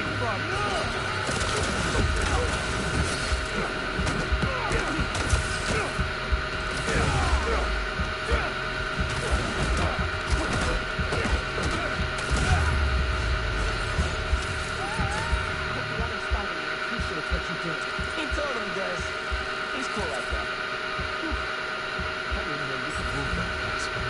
away from me! He told him, guys. He's cool like that. I didn't know you could move that fast, man.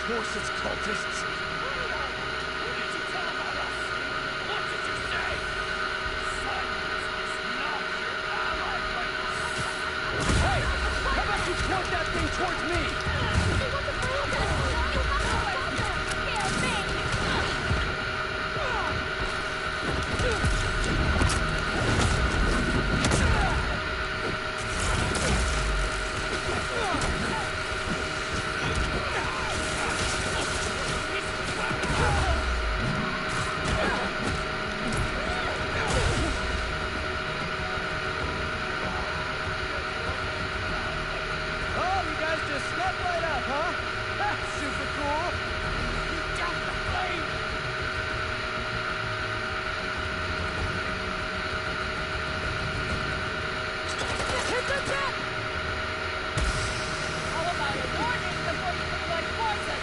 Of course it's cultists. What did you tell about us? What did you say? Silence is not your ally, right? Hey! How about you point that thing towards me? They want to freeze us! You have to stop them! Kill me! Oh, you guys just snuck right up, huh? That's super cool. Down the flame! Hit the tip! How about a warning before you look like poison?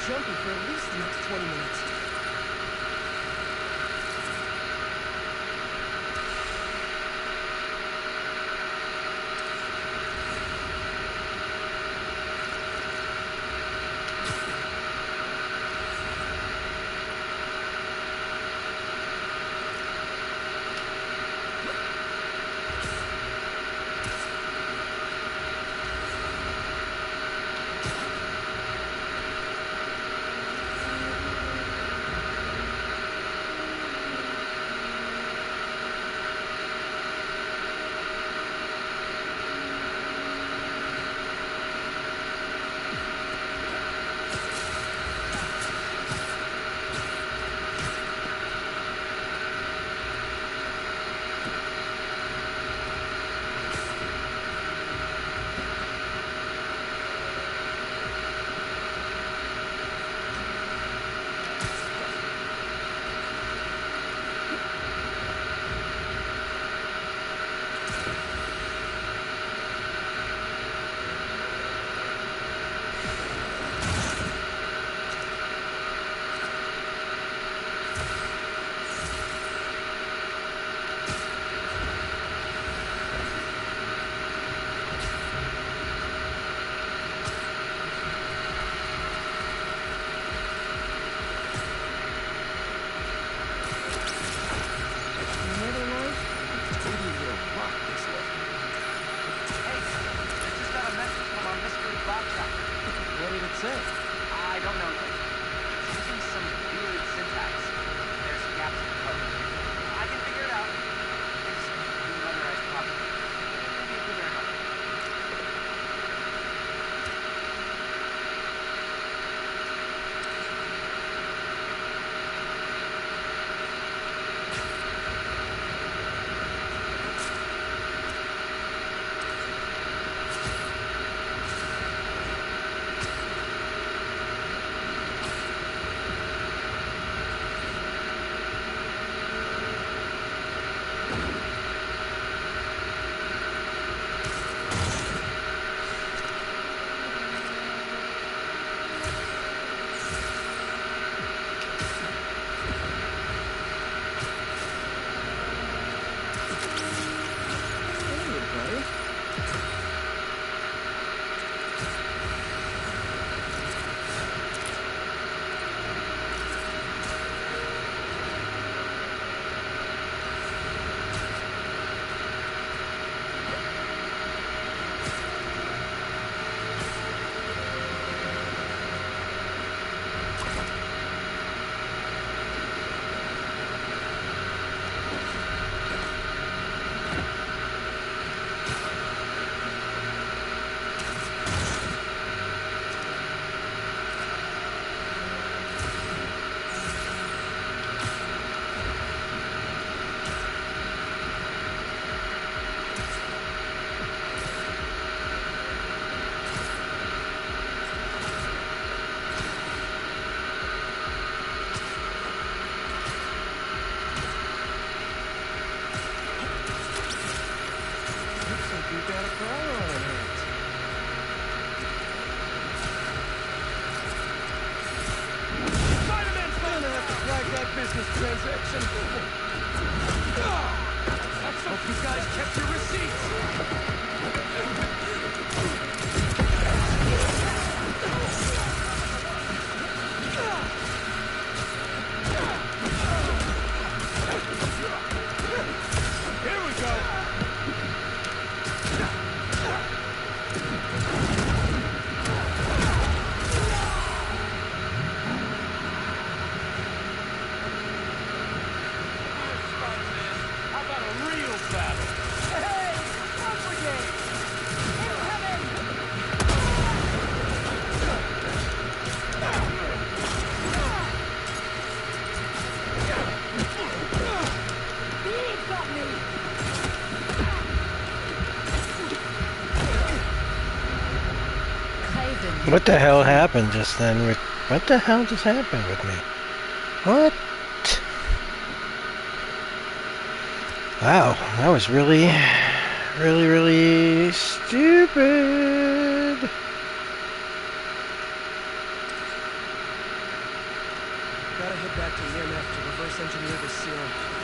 jumpy for at least the next 20 minutes. What did it say? I don't know yet. It's using some weird syntax. There's gaps in code. I can figure it out. It's demotherized properly. Maybe if we learn how. You got a crawler on our hands. Spider-Man's gonna have to flag that business transaction. Let's hope you guys kept your receipts. Here we go. How about a real battle? Hey! Up brigade! He got me! What the hell happened just then? What the hell just happened with me? What? Wow, that was really, really stupid. head back to EMF to reverse engineer the serum.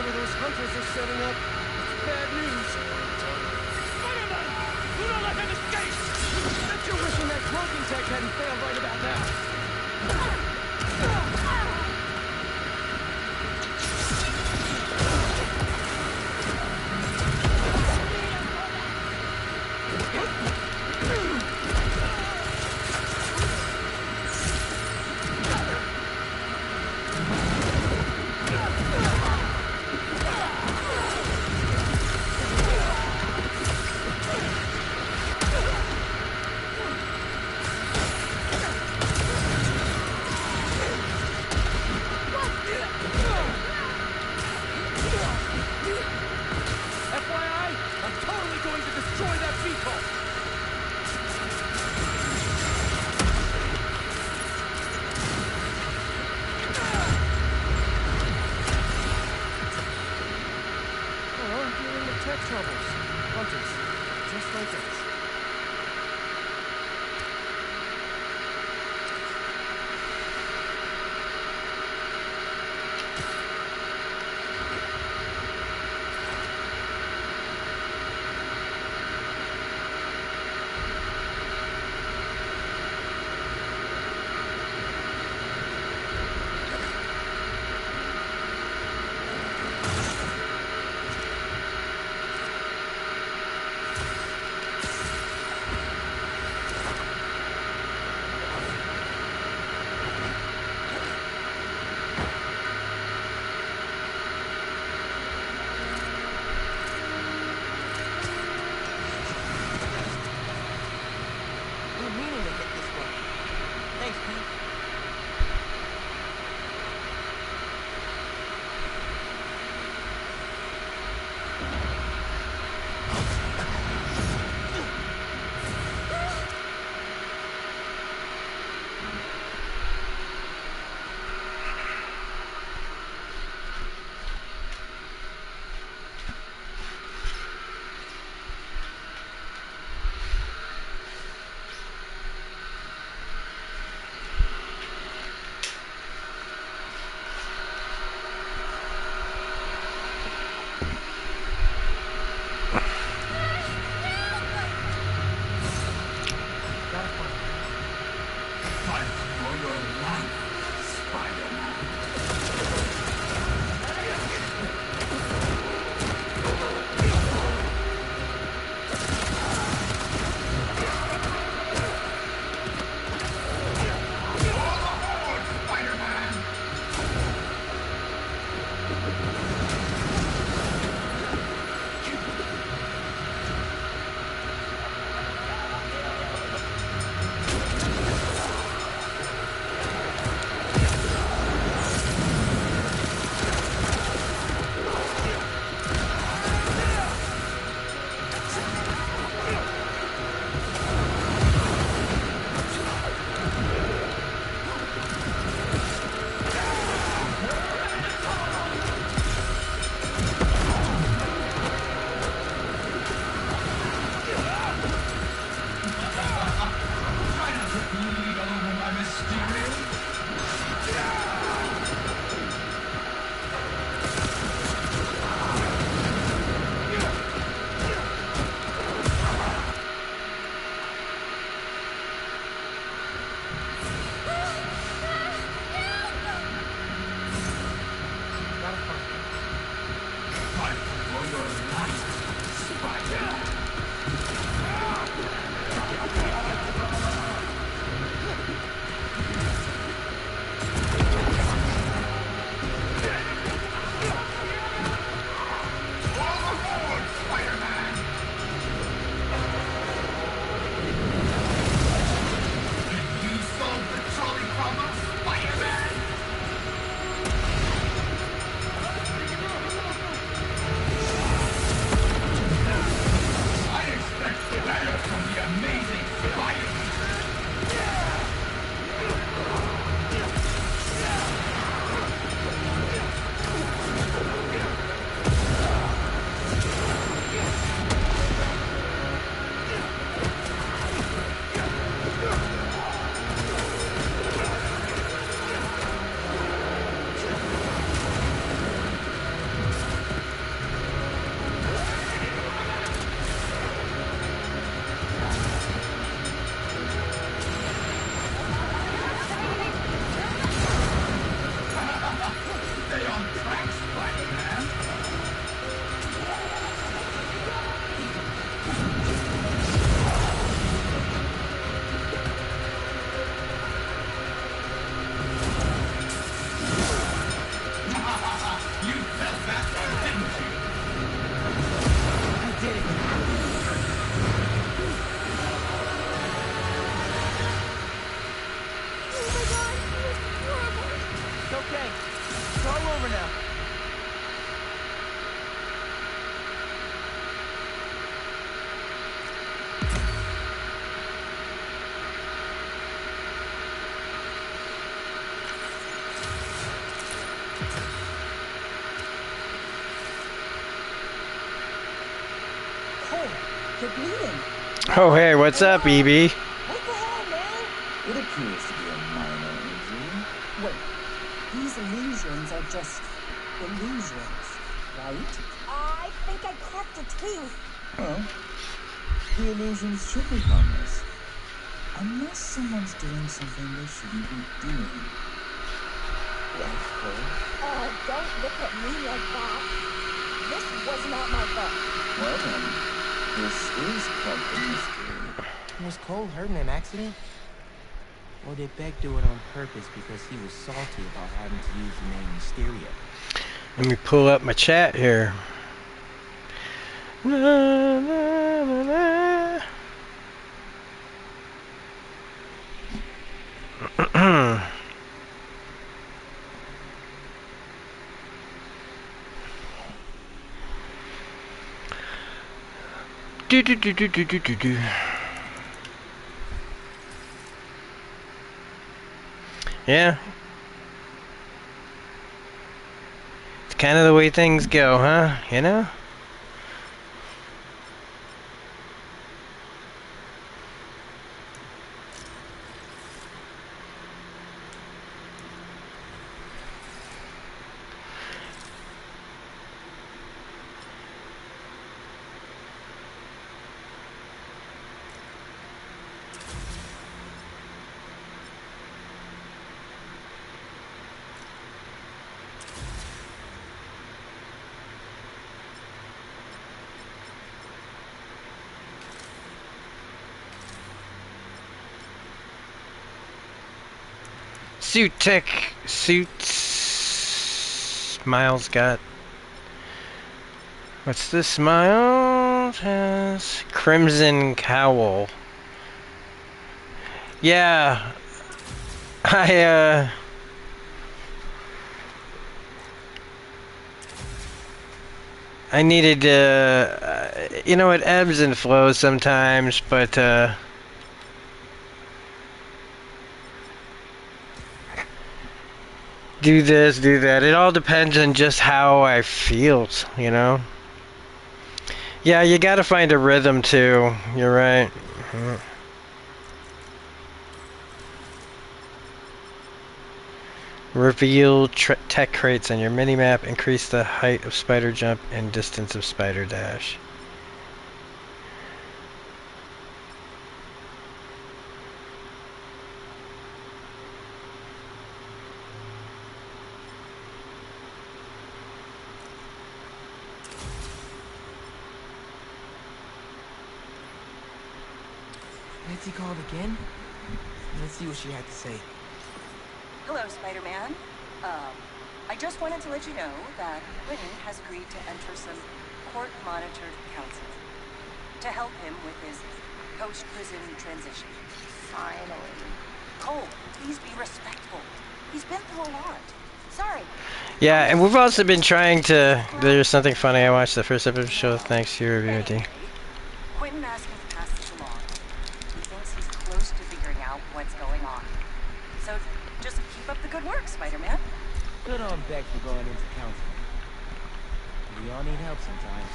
whenever those hunters are setting up, it's bad news. Spider-Man! Do not let him escape! Bet you're wishing that cloaking tech hadn't failed right about now. FYI, I'm totally going to destroy that beetle! Oh, I'm dealing with tech troubles. Hunters, just like us. We're meaning to hit this one. Thanks, Pete. Fight for your life, Spider-Man. Overboard, Spider-Man! Try not to bleed over my Mysterio. Fight for your life, Spider-Man. Overboard, Spider-Man! Can you solve the trolley problem, Spider-Man? I expect better from the amazing Spider-Man. okay. It's all over now. Cole, you're bleeding. Oh, hey, what's up, EB? What the hell, man? It appears to be a minor injury. Wait, these illusions are just illusions, right? I think I cracked a tooth. Well, the illusions should be harmless. Unless someone's doing something they shouldn't be doing. Right, Cole? Don't look at me like that. This was not my fault. Well then, this is quite the mystery. Was Cole hurt in an accident? Or did Beck do it on purpose because he was salty about having to use the name Mysterio? Let me pull up my chat here. Na, na, na, na. Do do do do do do do do. Yeah. It's kind of the way things go, huh? You know? Suits Miles got. What's this? Miles has Crimson Cowl. Yeah, I needed you know, it ebbs and flows sometimes, but do this, do that. It all depends on just how I feel, you know? Yeah, you gotta find a rhythm too. You're right. Reveal tech crates on your minimap. Increase the height of spider jump and distance of spider dash. Betsy called again? Let's see what she had to say. Hello, Spider-Man. I just wanted to let you know that Quentin has agreed to enter some court-monitored counseling to help him with his post-prison transition. Finally. Cole, please be respectful. He's been through a lot. Sorry. Yeah, and we've also been trying to... There's something funny. I watched the first episode of the show thanks to your review, D. Quentin asked me to pass this along. He thinks he's close to figuring out what's going on. So just keep up the good work, Spider-Man. Good on Beck for going into counseling. We all need help sometimes.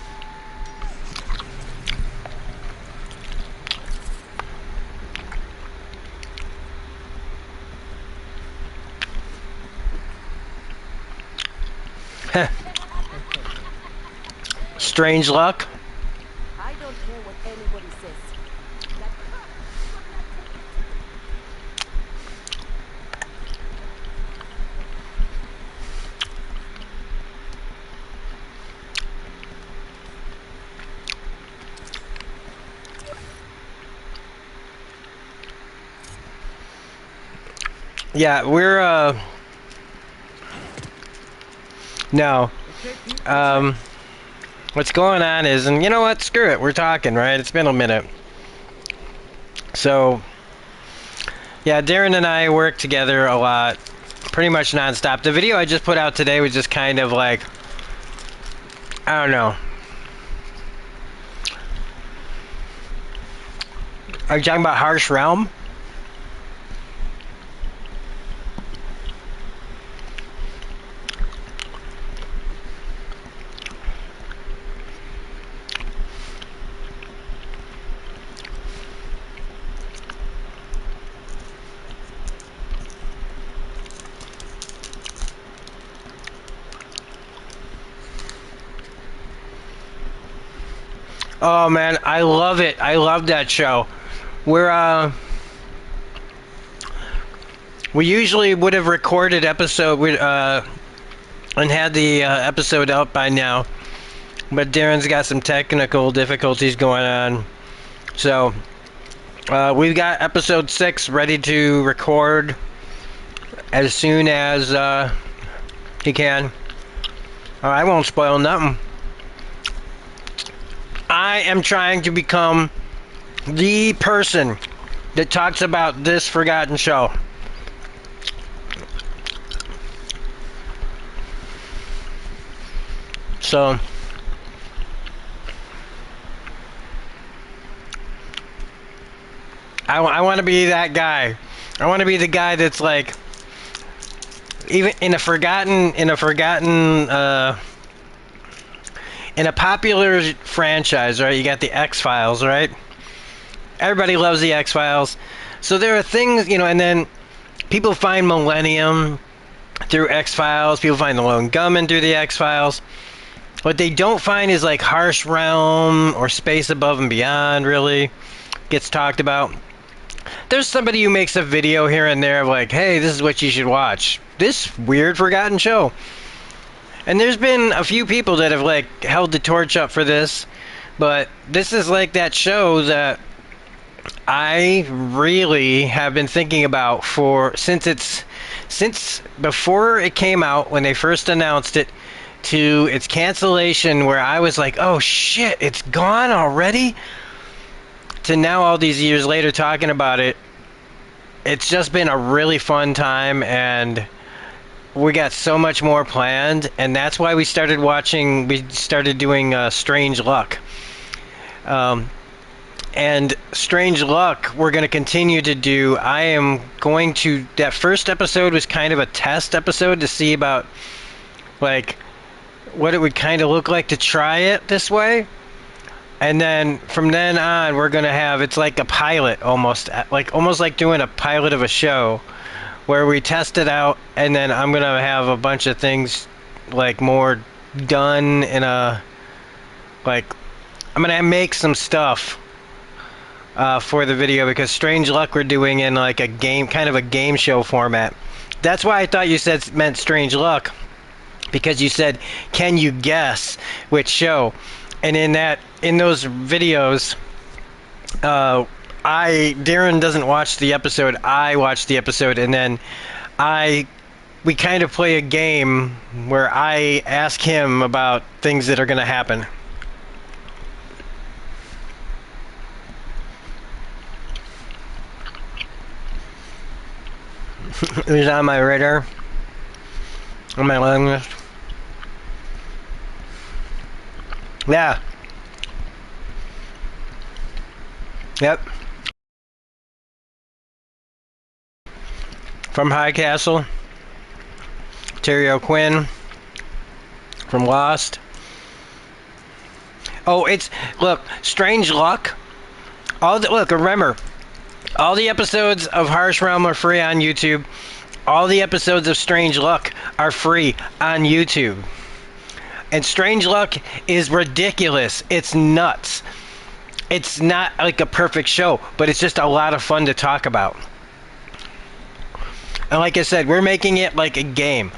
Strange luck. I don't care what anybody says. Yeah, we're no. What's going on is, and you know what? Screw it. We're talking, right? It's been a minute. So, yeah, Darren and I work together a lot. pretty much nonstop. The video I just put out today was just kind of like, I don't know. Are you talking about Harsh Realm? Oh man, I love it. I love that show. We usually would have recorded episode and had the episode out by now, but Darren's got some technical difficulties going on. So we've got episode 6 ready to record as soon as he can. I won't spoil nothing. I am trying to become the person that talks about this forgotten show. So, I want to be that guy. I want to be the guy that's like, even in a popular franchise, right? You got the X-Files, right? Everybody loves the X-Files. So there are things, you know, and then people find Millennium through X-Files. People find the Lone Gunman through the X-Files. What they don't find is like Harsh Realm or Space Above and Beyond really gets talked about. There's somebody who makes a video here and there of like, hey, this is what you should watch. This weird forgotten show. And there's been a few people that have like held the torch up for this, but this is like that show that I really have been thinking about since before it came out, when they first announced it, to its cancellation, where I was like, oh shit, it's gone already, to now all these years later talking about it. It's just been a really fun time, and we got so much more planned, and that's why we started doing Strange Luck. And Strange Luck, we're going to continue to do. That first episode was kind of a test episode to see about, like, what it would kind of look like to try it this way. And then from then on, we're going to have, it's like a pilot almost like doing a pilot of a show, where we test it out, and then I'm going to have a bunch of things like more done in I'm going to make some stuff for the video, because Strange Luck we're doing in like a game, kind of a game show format. That's why I thought you meant Strange Luck, because you said, can you guess which show? And in those videos, Darren doesn't watch the episode, I watch the episode, and then we kind of play a game where I ask him about things that are going to happen. Who's on my radar? On my long list? Yeah. Yep. From High Castle. Terry O'Quinn. From Lost. Oh, look, Strange Luck. Remember, all the episodes of Harsh Realm are free on YouTube. All the episodes of Strange Luck are free on YouTube. And Strange Luck is ridiculous. It's nuts. It's not like a perfect show, but it's just a lot of fun to talk about. And like I said, we're making it like a game.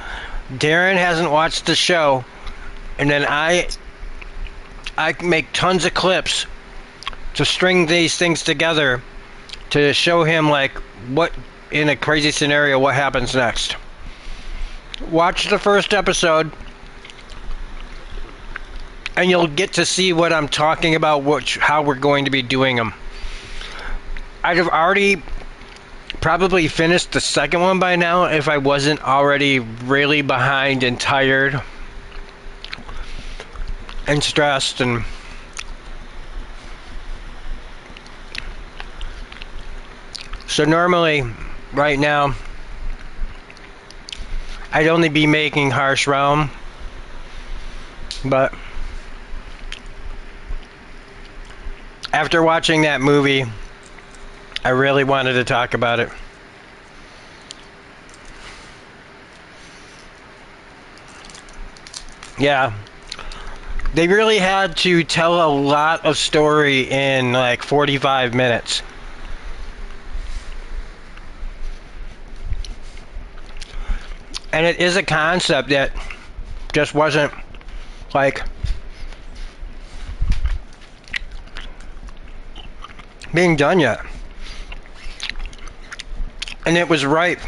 Darren hasn't watched the show, and then I make tons of clips to string these things together to show him, like, what, in a crazy scenario, what happens next. Watch the first episode, and you'll get to see what I'm talking about, how we're going to be doing them. I've already probably finished the second one by now if I wasn't already really behind and tired and stressed. And so normally right now I'd only be making Harsh Realm, but after watching that movie, I really wanted to talk about it. Yeah. They really had to tell a lot of story in like 45 minutes. And it is a concept that just wasn't like being done yet. And it was ripe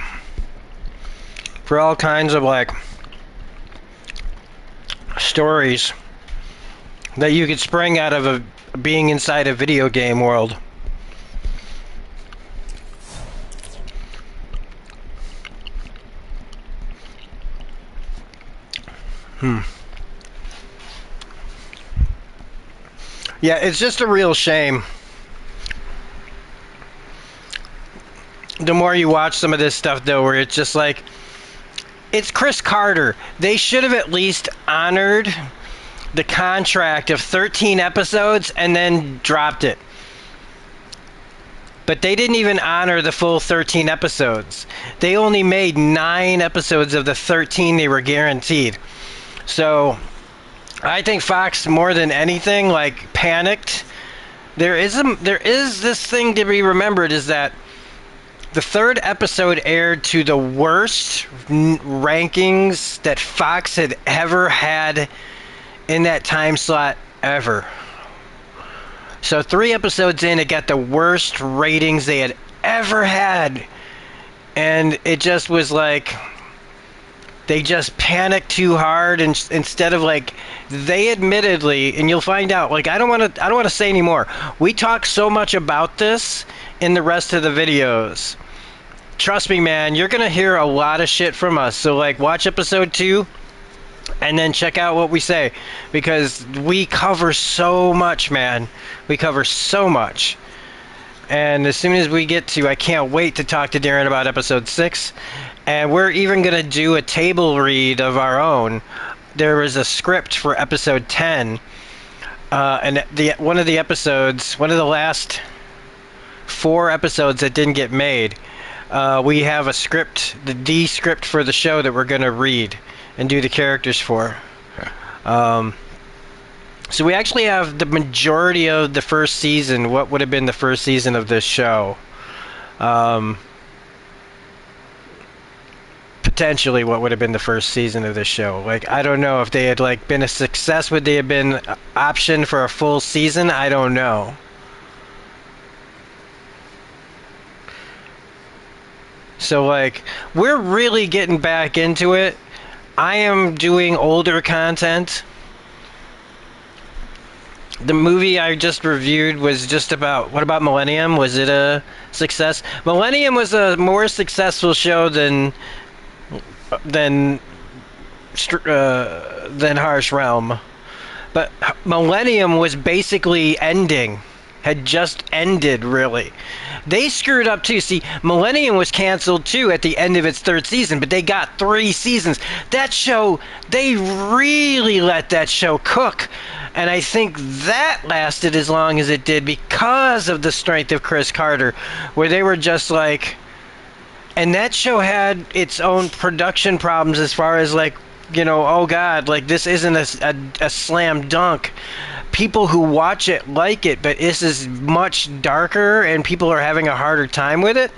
for all kinds of like stories that you could spring out of being inside a video game world. Yeah, it's just a real shame. The more you watch some of this stuff, though, where it's just like, it's Chris Carter. They should have at least honored the contract of 13 episodes and then dropped it. But they didn't even honor the full 13 episodes. They only made 9 episodes of the 13 they were guaranteed. So I think Fox, more than anything, like, panicked. There is this thing to be remembered, is that the 3rd episode aired to the worst rankings that Fox had ever had in that time slot ever. So 3 episodes in, it got the worst ratings they had ever had. And it just was like, they just panicked too hard, and instead of like, they admittedly, and you'll find out, like, I don't want to say anymore. We talk so much about this in the rest of the videos. Trust me, man, you're going to hear a lot of shit from us. So like, watch episode 2 and then check out what we say, because we cover so much, man. We cover so much. And as soon as we get to, I can't wait to talk to Darren about episode 6. And we're even going to do a table read of our own. There was a script for episode 10. And one of the last 4 episodes that didn't get made, we have a script, the D script for the show that we're going to read and do the characters for. So we actually have the majority of the first season, what would have been the first season of this show. Potentially what would have been the first season of this show. Like, I don't know if they had like been a success. Would they have been optioned for a full season? I don't know. So like, we're really getting back into it. I am doing older content. The movie I just reviewed was just about, what about Millennium? Was it a success? Millennium was a more successful show than Harsh Realm. But Millennium was basically ending. Had just ended, really. They screwed up too. See, Millennium was canceled too at the end of its 3rd season, but they got 3 seasons. That show, they really let that show cook. And I think that lasted as long as it did because of the strength of Chris Carter, where they were just like, and that show had its own production problems as far as like, you know, oh God, like this isn't a slam dunk. People who watch it like it, but this is much darker and people are having a harder time with it.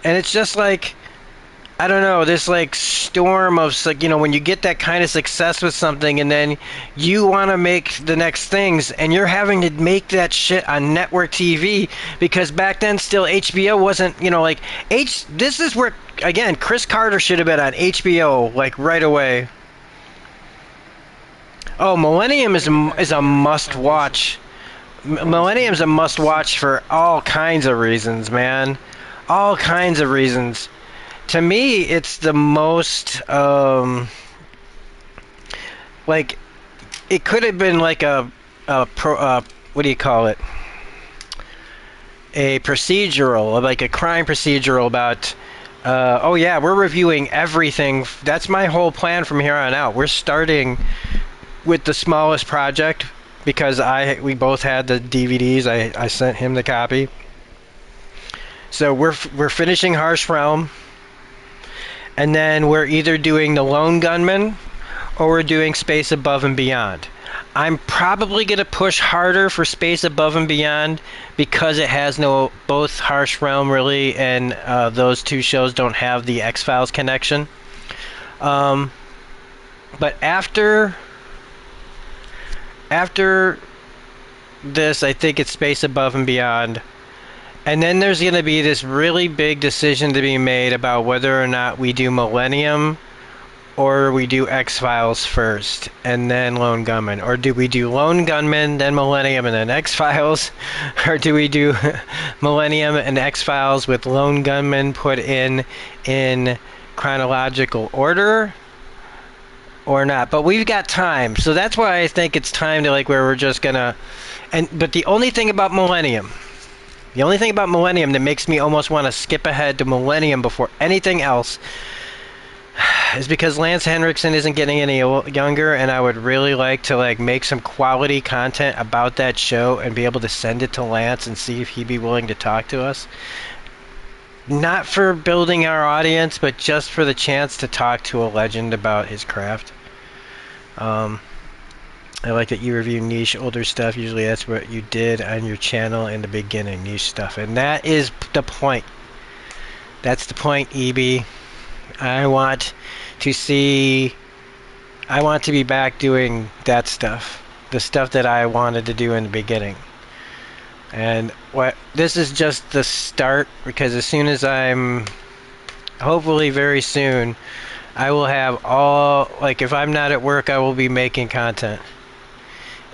And it's just like, I don't know, this like storm of, like, you know, when you get that kind of success with something and then you want to make the next things and you're having to make that shit on network TV, because back then still HBO wasn't, you know, like this is where, again, Chris Carter should have been on HBO like right away. Oh, Millennium is a must watch. Millennium's a must watch for all kinds of reasons, man. all kinds of reasons. To me, it's the most like it could have been like a what do you call it? A procedural, like a crime procedural about. Oh yeah, we're reviewing everything. That's my whole plan from here on out. We're starting with the smallest project because we both had the DVDs. I sent him the copy. So we're finishing Harsh Realm, and then we're either doing the Lone Gunman or we're doing Space Above and Beyond. I'm probably going to push harder for Space Above and Beyond because it has both Harsh Realm really and those two shows don't have the X-Files connection. But after this, I think it's Space Above and Beyond. And then there's going to be this really big decision to be made about whether or not we do Millennium or we do X-Files first and then Lone Gunman. Or do we do Lone Gunman, then Millennium, and then X-Files? Or do we do Millennium and X-Files with Lone Gunman put in chronological order? Or not? But we've got time. So that's why I think it's time to like where we're just going to... But the only thing about Millennium... The only thing about Millennium that makes me almost want to skip ahead to Millennium before anything else is because Lance Henriksen isn't getting any younger, and I would really like to like make some quality content about that show and be able to send it to Lance and see if he'd be willing to talk to us. Not for building our audience, but just for the chance to talk to a legend about his craft. I like that you review niche older stuff. Usually that's what you did on your channel in the beginning, niche stuff. And that is the point. That's the point, EB. I want to be back doing that stuff. The stuff that I wanted to do in the beginning. And this is just the start, because as soon as hopefully very soon, I will have if I'm not at work, I will be making content.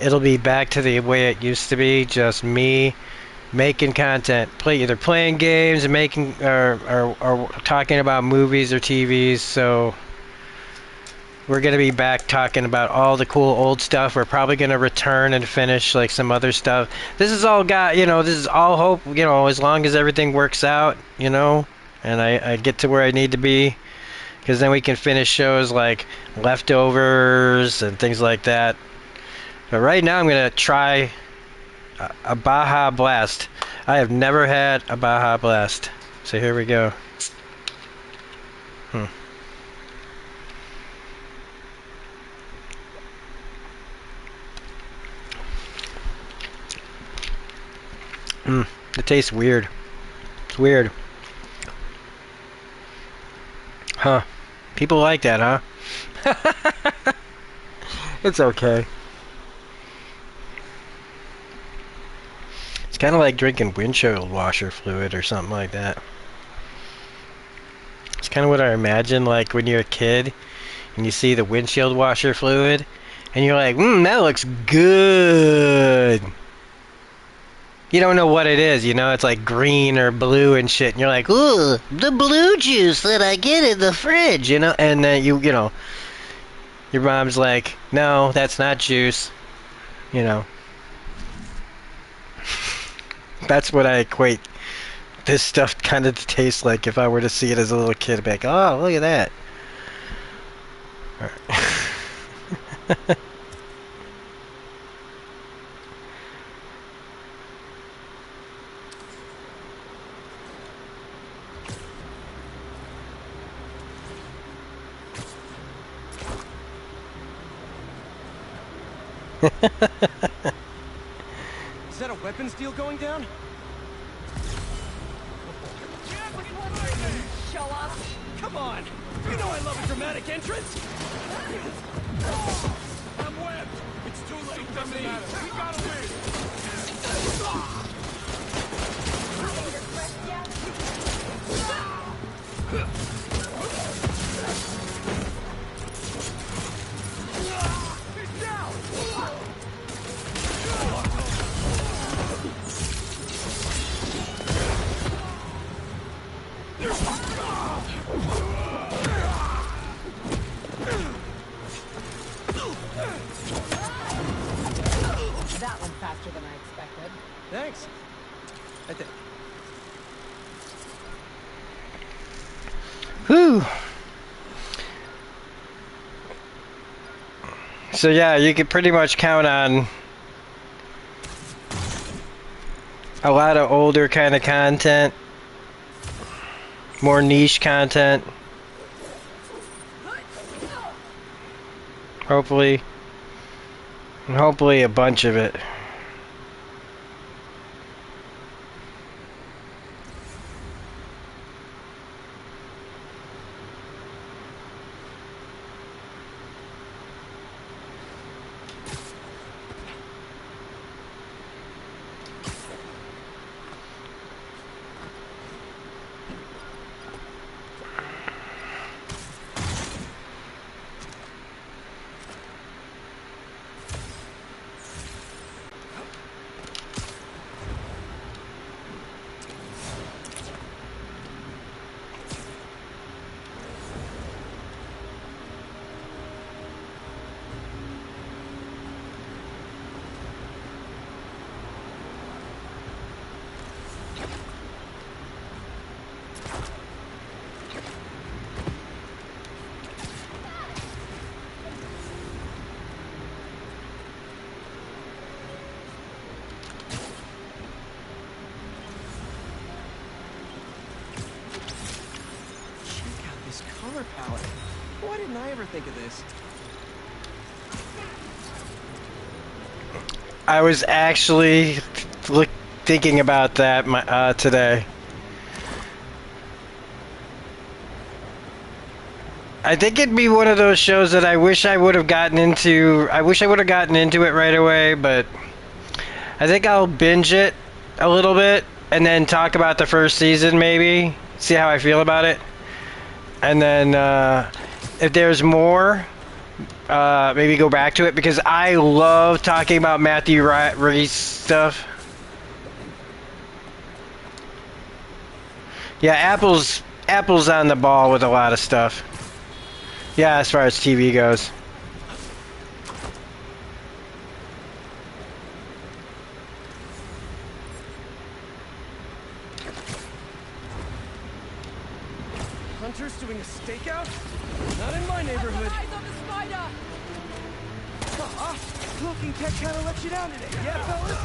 It'll be back to the way it used to be, just me making content, either playing games and making or talking about movies or TVs. So we're gonna be back talking about all the cool old stuff. We're probably gonna return and finish like some other stuff. This is all this is all hope, as long as everything works out, and I get to where I need to be, because then we can finish shows like Leftovers and things like that. But right now I'm going to try a Baja Blast. I have never had a Baja Blast. So here we go. It tastes weird. It's weird. Huh. People like that, huh? It's okay. It's kind of like drinking windshield washer fluid or something like that. It's kind of what I imagine, like when you're a kid and you see the windshield washer fluid and you're like, that looks good. You don't know what it is, it's like green or blue and shit, and you're like, ooh, the blue juice that I get in the fridge, and then your mom's like, no, that's not juice, That's what I equate this stuff kind of tastes like if I were to see it as a little kid. I'd be like, oh, look at that. All right. Is that a weapons deal going down? Show off. Come on. You know I love a dramatic entrance. I'm webbed. It's too late for me. We gotta So yeah, you could pretty much count on a lot of older kind of content, more niche content. Hopefully a bunch of it. Check out this color palette. Why didn't I ever think of this? I was actually thinking about that today. I think it'd be one of those shows that I wish I would have gotten into. I wish I would have gotten into it right away, but I think I'll binge it a little bit and then talk about the first season, maybe see how I feel about it, and then if there's more, maybe go back to it, because I love talking about Matthew Rhys stuff. Yeah, Apple's on the ball with a lot of stuff. Yeah, as far as TV goes. Hunters doing a stakeout? Not in my neighborhood. Eyes on the spider! Cloaking tech kind of let you down today, yeah, fellas?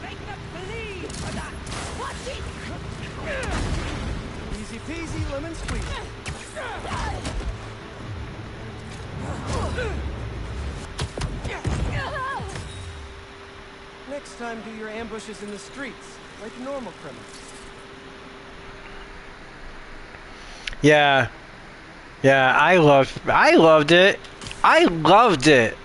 Make them believe! Watch it! Easy peasy, lemon squeezy. Next time, do your ambushes in the streets, like normal criminals. Yeah. Yeah, I loved it. I loved it.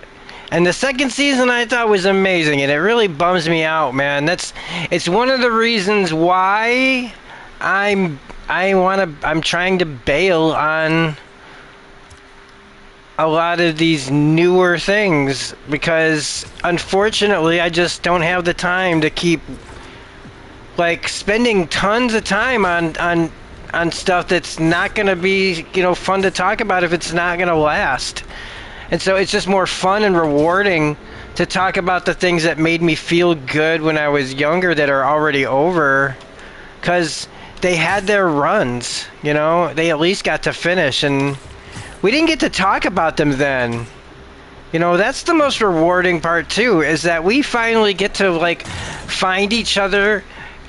And the second season I thought was amazing, and it really bums me out, man. It's one of the reasons why I'm trying to bail on a lot of these newer things, because unfortunately I just don't have the time to keep like spending tons of time on stuff that's not going to be, you know, fun to talk about if it's not going to last. And so it's just more fun and rewarding to talk about the things that made me feel good when I was younger that are already over, because they had their runs, you know, they at least got to finish, and we didn't get to talk about them then. You know, that's the most rewarding part too, is that we finally get to like find each other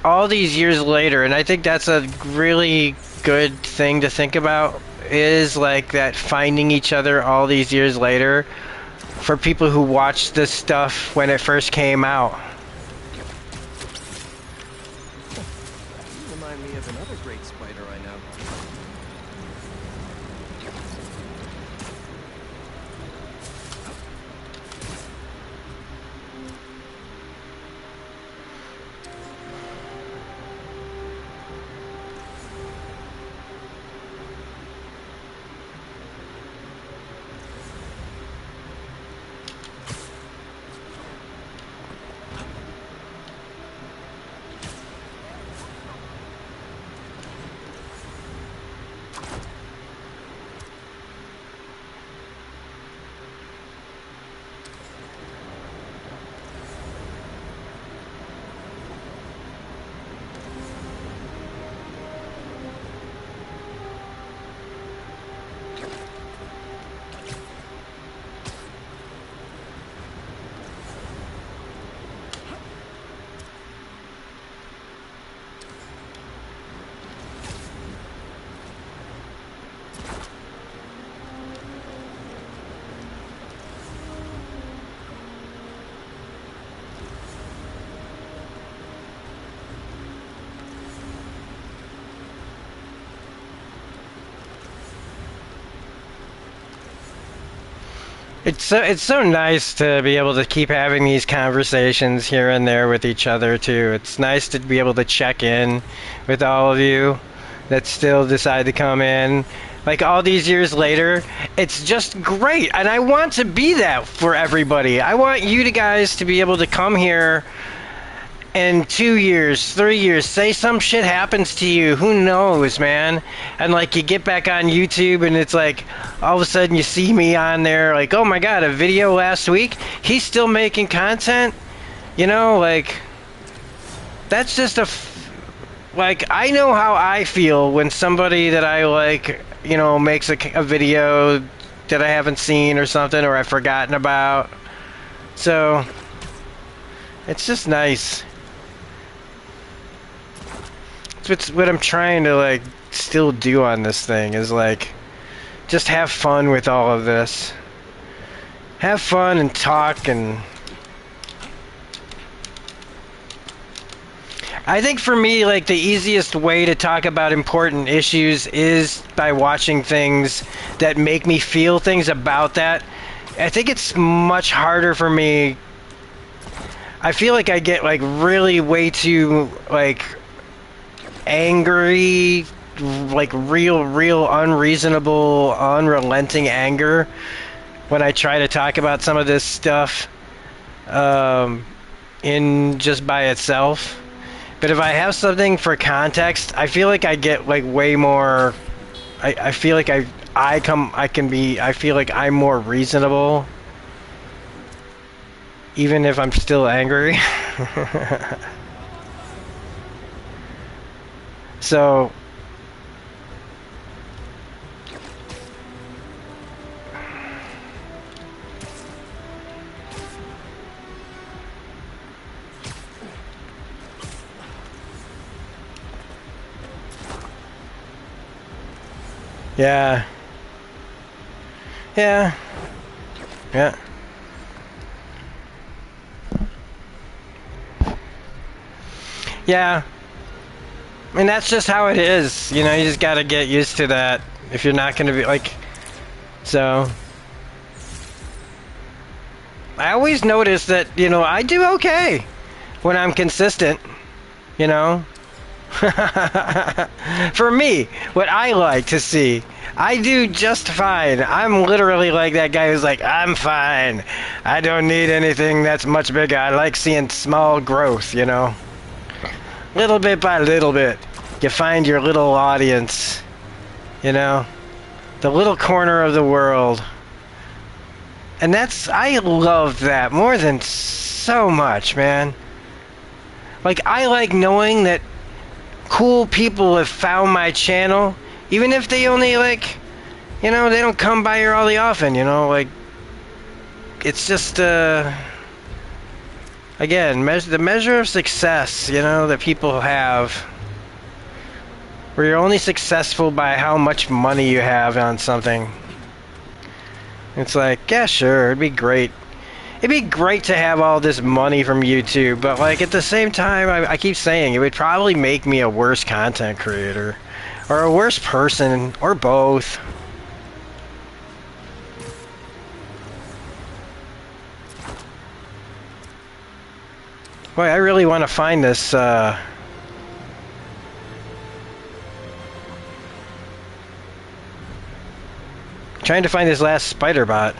all these years later. And I think that's a really good thing to think about, is like that, finding each other all these years later for people who watched this stuff when it first came out. You remind me of another great spider I know. It's so nice to be able to keep having these conversations here and there with each other too. It's nice to be able to check in with all of you that still decide to come in. Like all these years later, it's just great, and I want to be that for everybody. I want you guys to be able to come here in 2 years, 3 years, say some shit happens to you, who knows, man? And like you get back on YouTube and it's like all of a sudden you see me on there like, oh my god, a video last week, he's still making content, you know, like that's just like I know how I feel when somebody that I like, you know, makes a video that I haven't seen or something or I've forgotten about. So it's just nice. It's what I'm trying to like still do on this thing is like just have fun with all of this. Have fun and talk, and I think for me like the easiest way to talk about important issues is by watching things that make me feel things about that. I think it's much harder for me. I feel like I get like really way too like angry, like real unreasonable, unrelenting anger when I try to talk about some of this stuff in just by itself. But if I have something for context, I feel like I get like way more. I feel like I feel like I'm more reasonable, even if I'm still angry. So yeah. Yeah. Yeah. Yeah. I mean, that's just how it is. You know, you just gotta get used to that if you're not gonna be like... So... I always notice that, you know, I do okay when I'm consistent, you know? For me, what I like to see, I do just fine. I'm literally like that guy who's like, I'm fine. I don't need anything that's much bigger. I like seeing small growth, you know? Little bit by little bit, you find your little audience, you know? The little corner of the world. And that's, I love that more than so much, man. Like, I like knowing that cool people have found my channel, even if they only, like, you know, they don't come by here all the often, you know? Like, it's just, again, the measure of success, you know, that people have, where you're only successful by how much money you have on something. It's like, yeah, sure, it'd be great. It'd be great to have all this money from YouTube, but like at the same time, I keep saying it would probably make me a worse content creator, or a worse person, or both. Boy, I really want to find this, trying to find this last spider bot.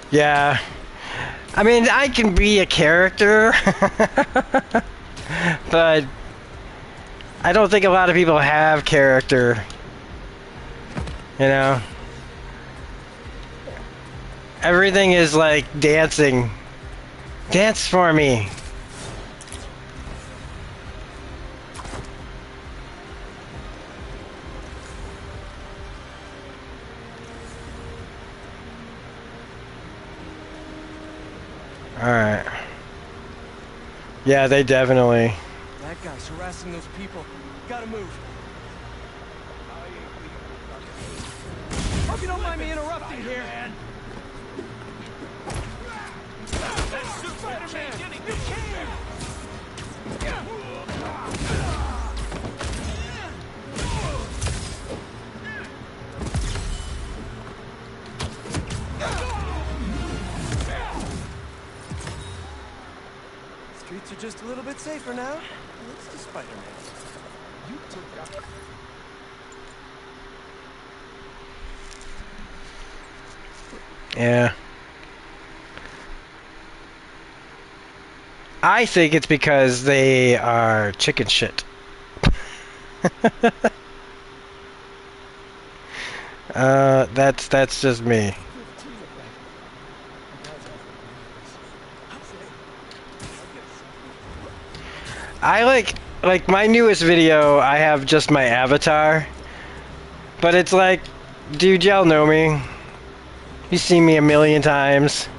Yeah. I mean, I can be a character, but I don't think a lot of people have character, you know? Everything is like dancing. Dance for me. Alright. Yeah, they definitely. That guy's harassing those people. Gotta move. Hope you don't mind me interrupting here. Spider-Man, you can! Streets are just a little bit safer now. Thanks to Spider-Man. You took that. Yeah. I think it's because they are chicken shit. That's just me. I like my newest video, I have just my avatar. But it's like, dude, y'all know me. You've seen me a million times.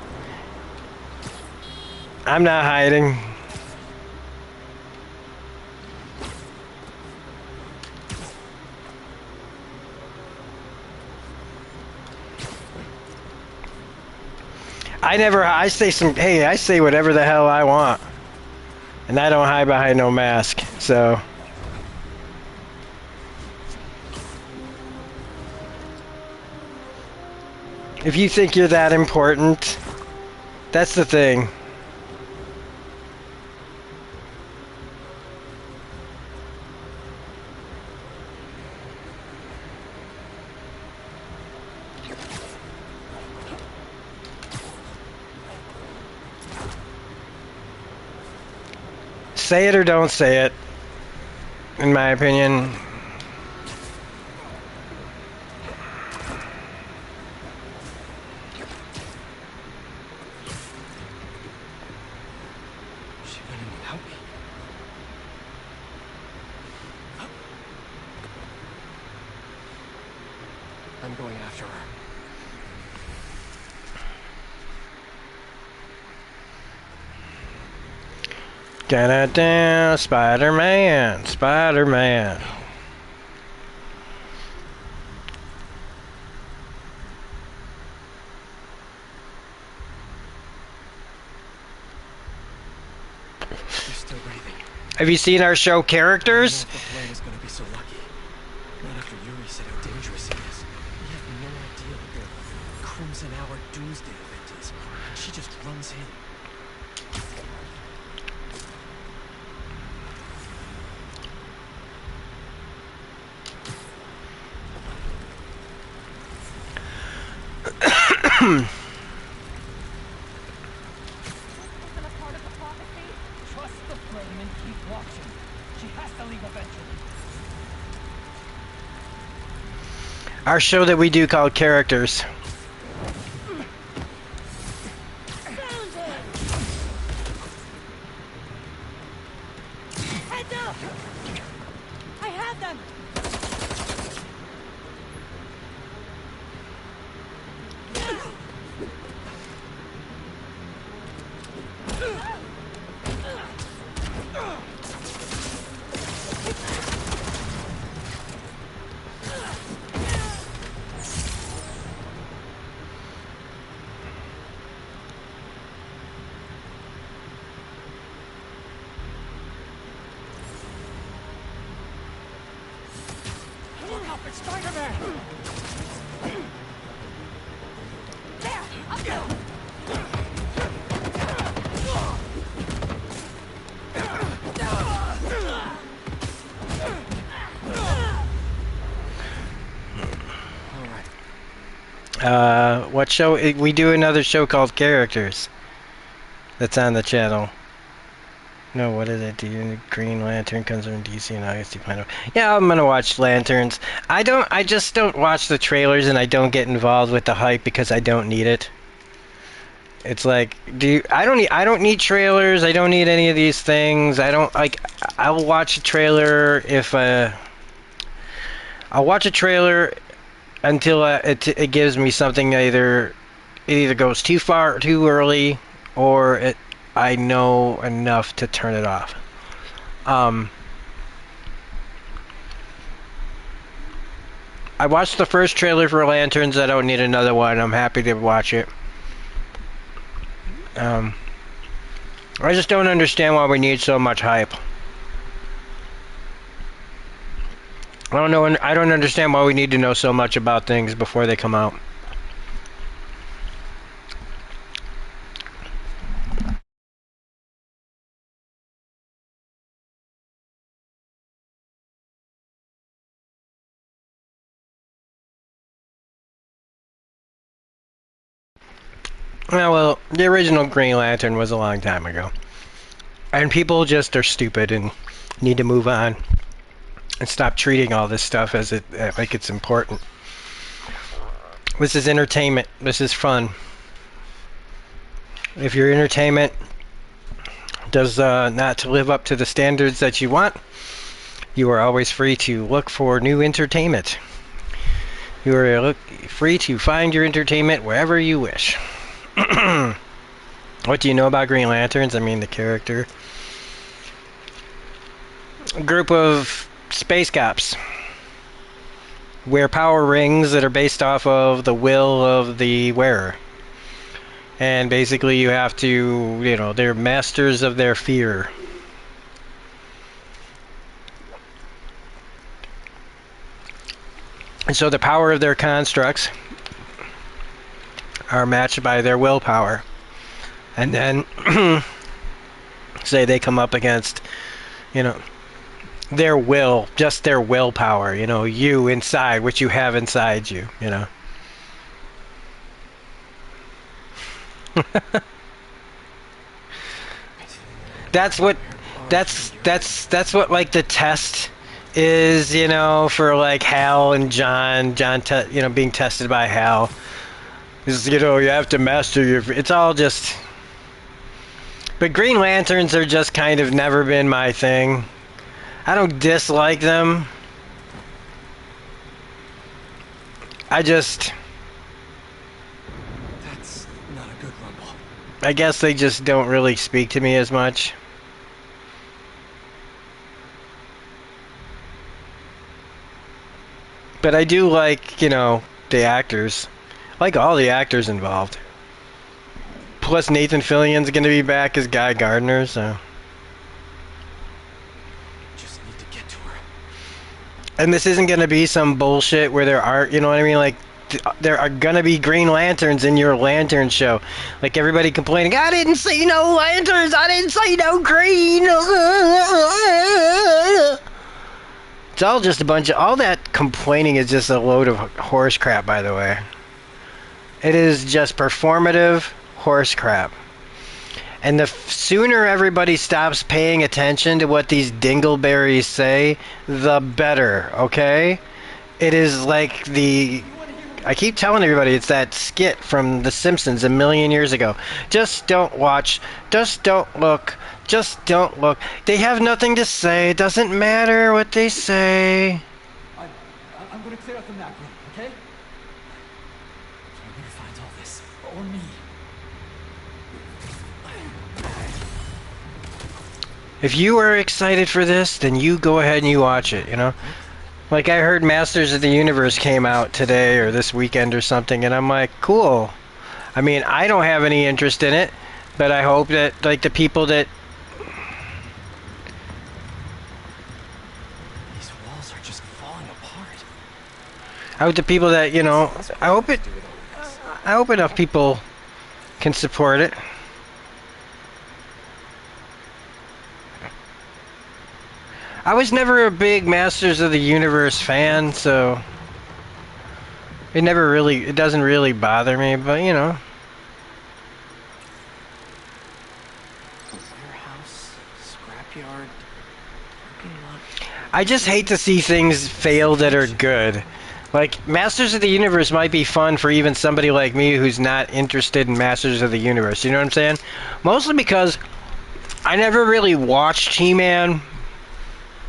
I'm not hiding. I say whatever the hell I want. And I don't hide behind no mask, so. If you think you're that important, that's the thing. Say it or don't say it, in my opinion. She went in without me. I'm going after her. Da-da-da, Spider-Man, Spider-Man. You're still breathing. Have you seen our show Characters? I don't know if the plane is gonna be so lucky. Not after Yuri said how dangerous it is. We have no idea what the Crimson Hour Doomsday event is. And she just runs in. Isn't a part of the prophecy? Trust the flame and keep watching. She has to leave eventually. Our show that we do called Characters. Heads up! I have them! Look up, it's Spider-Man! There! Up there! What show? We do another show called Characters. That's on the channel. No, what is it? The Green Lantern comes from DC and August Dupino. Yeah, I'm gonna watch Lanterns. I just don't watch the trailers and I don't get involved with the hype because I don't need it. It's like, I don't need trailers. I don't need any of these things. I will watch a trailer if I'll watch a trailer until it gives me something. It either goes too far too early, or I know enough to turn it off. I watched the first trailer for Lanterns. I don't need another one. I'm happy to watch it. I just don't understand why we need so much hype. I don't know. I don't understand why we need to know so much about things before they come out. Yeah, well, the original Green Lantern was a long time ago. And people just are stupid and need to move on and stop treating all this stuff as like it's important. This is entertainment. This is fun. If your entertainment does not live up to the standards that you want, you are always free to look for new entertainment. You are free to find your entertainment wherever you wish. What do you know about Green Lanterns? I mean, the character. A group of space cops wear power rings that are based off of the will of the wearer. And basically you have to, you know, they're masters of their fear. And so the power of their constructs are matched by their willpower. And then, say they come up against, you know, their will, just their willpower, you know, you inside, what you have inside you, you know. That's what like the test is, you know, for like Hal and John, you know, being tested by Hal. Is, you know, you have to master your... It's all just... But Green Lanterns are just kind of never been my thing. I don't dislike them. I just... That's not a good rumble. I guess they just don't really speak to me as much. But I do like, you know, the actors. I like all the actors involved. Plus Nathan Fillion's gonna be back as Guy Gardner, so... Just need to get to her. And this isn't gonna be some bullshit where there aren't, you know what I mean? Like, there are gonna be Green Lanterns in your Lantern show. Like everybody complaining, I didn't see no lanterns, I didn't see no green. It's all just a bunch of... All that complaining is just a load of horse crap, by the way. It is just performative horse crap. And the sooner everybody stops paying attention to what these dingleberries say, the better, okay? It is like the... I keep telling everybody it's that skit from The Simpsons a million years ago. Just don't watch. Just don't look. Just don't look. They have nothing to say. It doesn't matter what they say. I'm gonna clear out the map room, okay? Whoever finds all this, or me. If you are excited for this, then you go ahead and you watch it, you know? Like I heard Masters of the Universe came out today or this weekend or something, and I'm like, cool. I mean, I don't have any interest in it, but I hope that, like, the people that... These walls are just falling apart. I hope the people that, you know... I hope enough people can support it. I was never a big Masters of the Universe fan, so it doesn't really bother me, but you know. Warehouse, scrapyard, parking lot. I just hate to see things fail that are good. Like, Masters of the Universe might be fun for even somebody like me who's not interested in Masters of the Universe, you know what I'm saying? Mostly because I never really watched He-Man.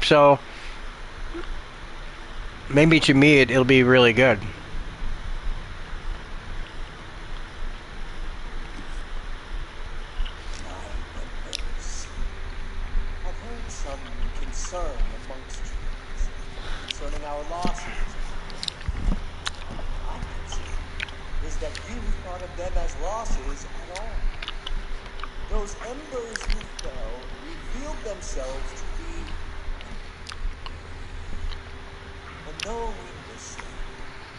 So, maybe to me it'll be really good. our losses. All I can see is that you thought of them as losses at all. Those embers who fell revealed themselves to be unknowing this thing.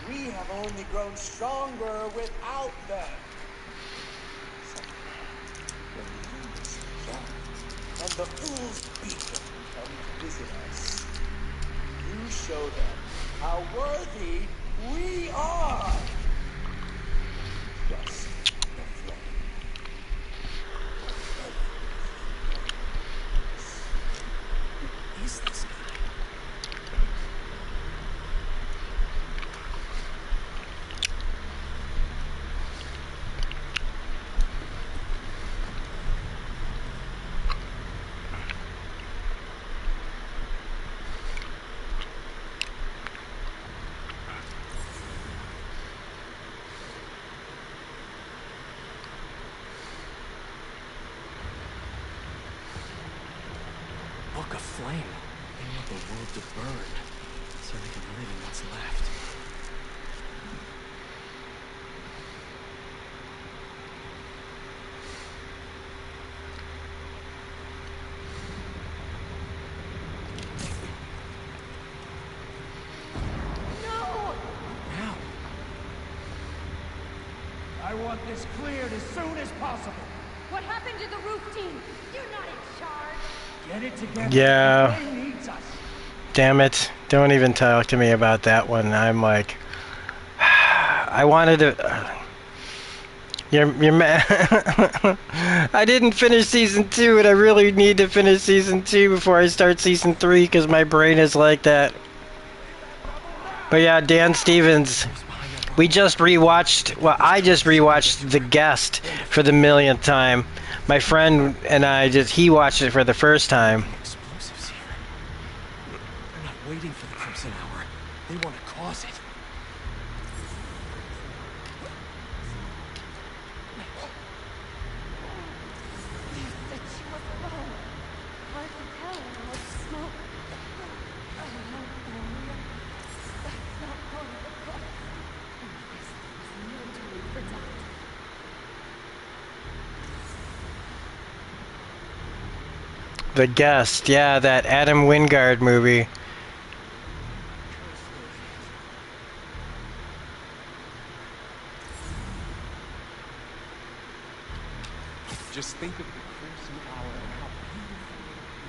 We have only grown stronger without them. When the embers fell, and the fool's beacon come to visit us, you show them how worthy we are. Trust the flame. Who is this guy? Book of Flame. They want the world to burn, so they can live in what's left. No! Now, I want this cleared as soon as possible. What happened to the roof team? You're not in charge. Get it together. Yeah. The plane needs us. Damn it. Don't even talk to me about that one. I'm like, I wanted to. You're mad. I didn't finish season 2, and I really need to finish season 2 before I start season 3 because my brain is like that. But yeah, Dan Stevens. We just rewatched. Well, I just rewatched The Guest for the millionth time. My friend and I he watched it for the first time. explosives here. They're not waiting for the Crimson Hour. They want to cause it. You said she was alone. Hard to tell in all the smoke. I don't know, Maria. That's not part of the plan. This is no time for doubt. The Guest, yeah, that Adam Wingard movie. Just think of the Crimson Hour and how beautiful it would be.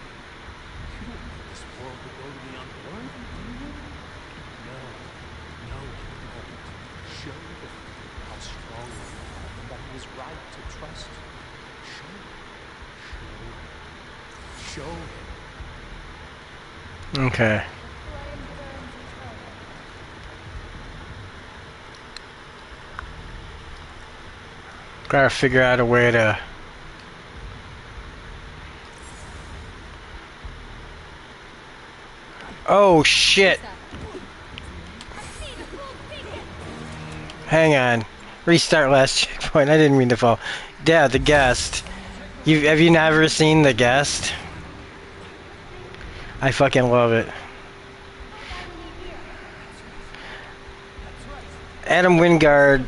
You don't want this world to go to the unworthy, do you? No, no, you won't. Show the Fury how strong you are and that it is right to trust you. Show him. Show him. Okay. Flame burns eternal. Gotta figure out a way to. Oh shit! Hang on. Restart last checkpoint. I didn't mean to fall. Yeah, The Guest. Have you never seen The Guest? I fucking love it. Adam Wingard.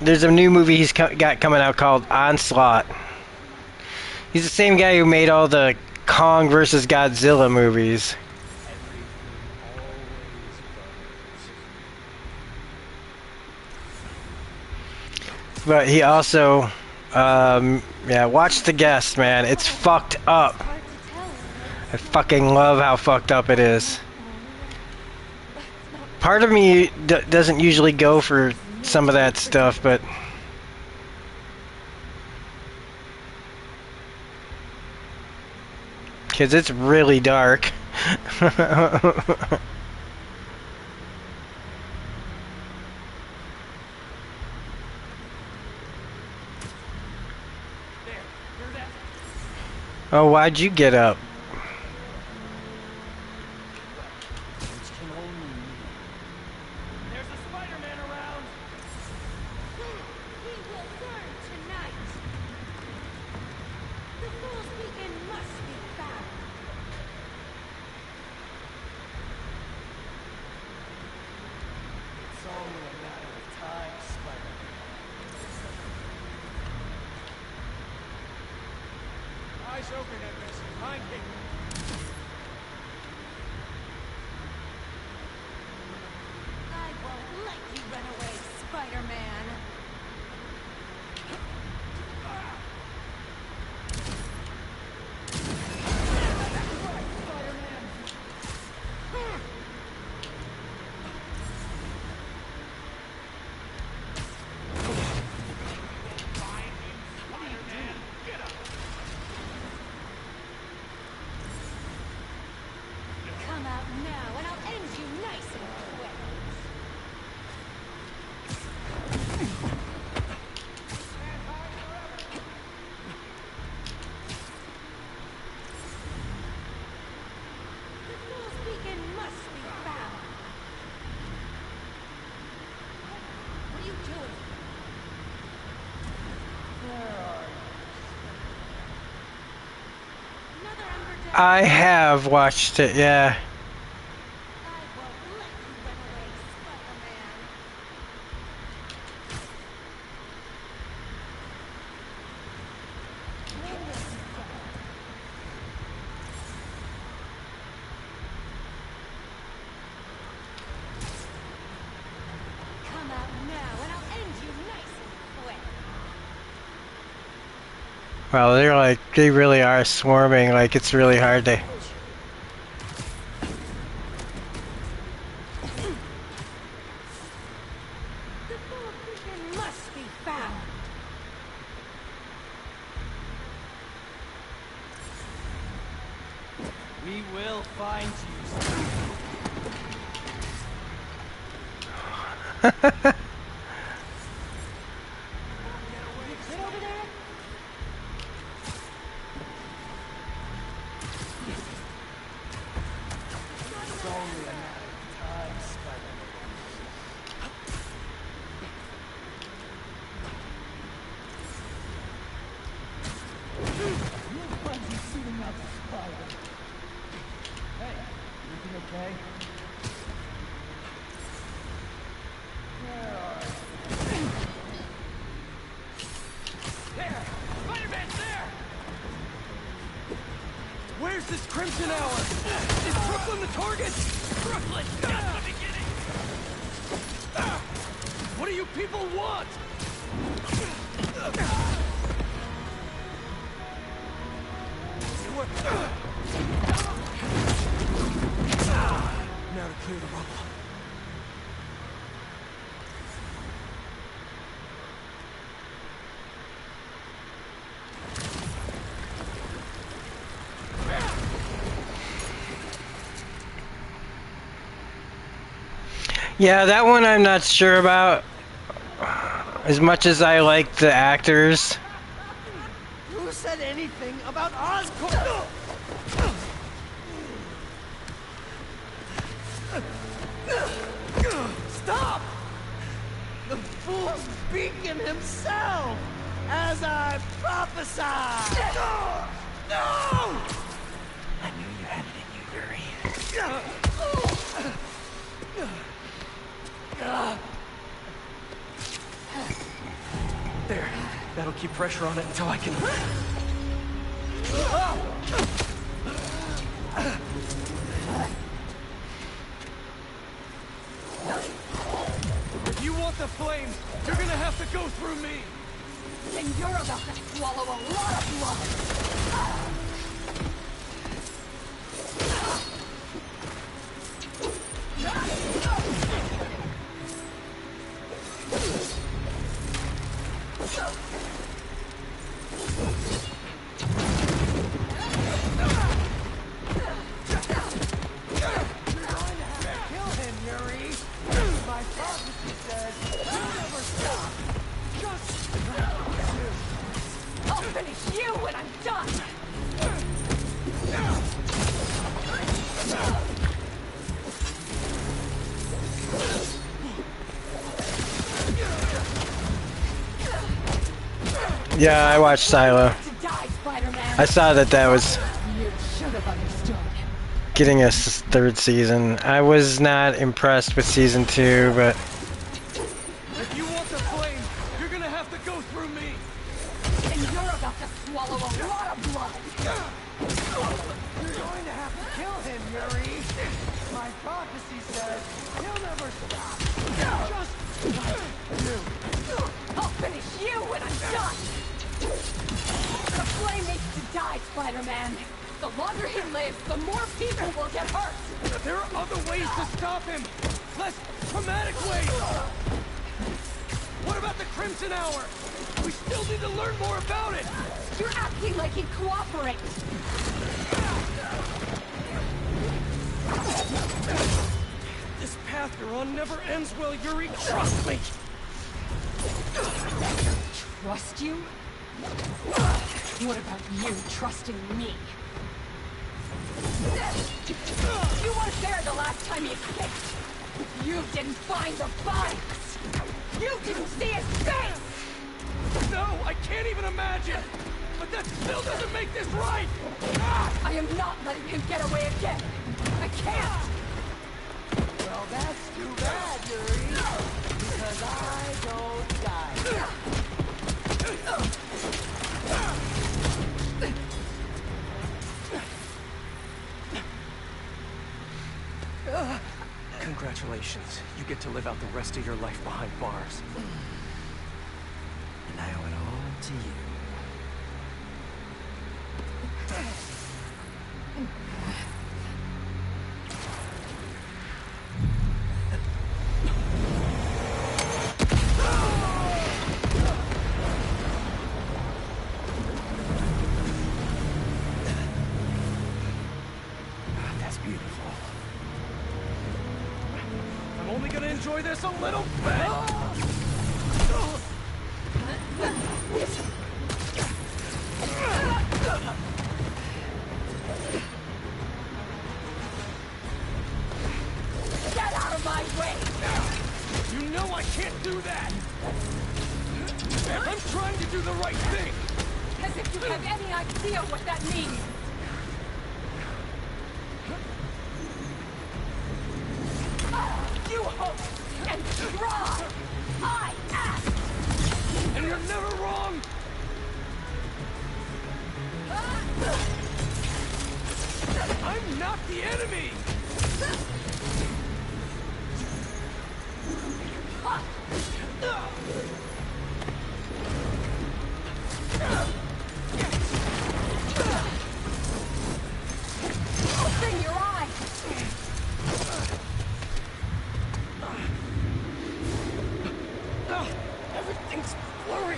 There's a new movie he's got coming out called Onslaught. He's the same guy who made all the Kong versus Godzilla movies. But he also, yeah, watch The Guest, man. It's fucked up. I fucking love how fucked up it is. Part of me doesn't usually go for some of that stuff, but because it's really dark. Oh, why'd you get up? There's a Spider-Man around. He will burn tonight. The Fool's Beacon must be found. choking at this. Mind me. I won't let you run away, Spider-Man. Come out now, and I'll end you nice and quick. The fool's beacon must be found. What are you doing? Another Ember Day. I have watched it, yeah. I won't let you run away, Spider-Man. Come out now, and I'll end you nice and quick. Well, they're like, they really are swarming, like it's really hard to... The fool's beacon must be found. We will find you. Get over there. It's only a matter of time, Spider-Man. Hey, everything okay? There! Spider-Man's there! Where's this Crimson Hour? Is Brooklyn the target? Brooklyn, just the beginning! What do you people want? Now to clear the rubble. Yeah, that one I'm not sure about. As much as I like the actors. Who said anything about Oscorp? Stop! The fool's beacon himself! As I prophesied! No! I knew you had it in you, Yuri. There. That'll keep pressure on it until I can... If you want the flames, you're gonna have to go through me! Then you're about to swallow a lot of blood. Kill him, Yuri! My prophecy says, you'll never stop! Just I'll finish you when I'm done. Yeah, I watched Silo. To die, Spider-Man. I saw that was You should have understood. getting a third season. I was not impressed with season 2, but if you want the flames, you're gonna have to go through me! And you're about to swallow a lot of blood. Spider-Man. The longer he lives, the more people will get hurt. There are other ways to stop him. Less traumatic ways. What about the Crimson Hour? We still need to learn more about it. You're acting like he'd cooperate. This path you're on never ends well, Yuri. Trust me. Trust you? What about you trusting me? You weren't there the last time he escaped. You didn't find the bodies. You didn't see his face. No, I can't even imagine. But that still doesn't make this right. I am not letting him get away again. I can't. Well, that's too bad, Yuri. Because I don't die. Congratulations. You get to live out the rest of your life behind bars. And I owe it all to you. That's beautiful. I'm only gonna enjoy this a little bit. Get out of my way! You know I can't do that. I'm trying to do the right thing. As if you have any idea what that means. You hope and try. I ask. And you're never wrong. I'm not the enemy. Open your eyes. Everything's blurry.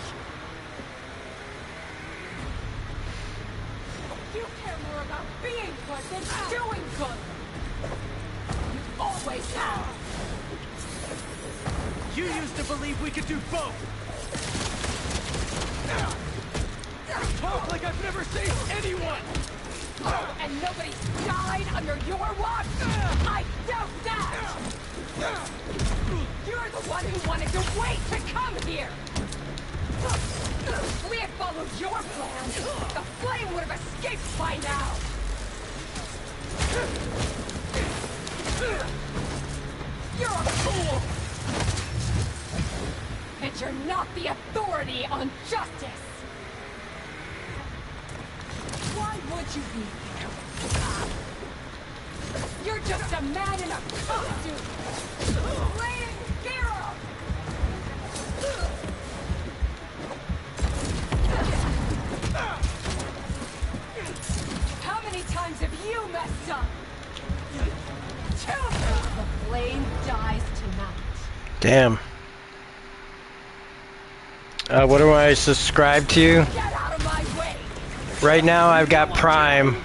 You care more about being good than doing good. You always have. You used to believe we could do both. Talk like I've never saved anyone. Oh, and nobody died under your watch? I doubt that! You're the one who wanted to wait to come here! If we had followed your plan, the flame would have escaped by now! You're a fool! And you're not the authority on justice! Why would you be here? You're just a man in a costume! Playing hero! How many times have you messed up? The flame dies tonight. Damn. What do I subscribe to? Get out of my way! Right now I've got Prime.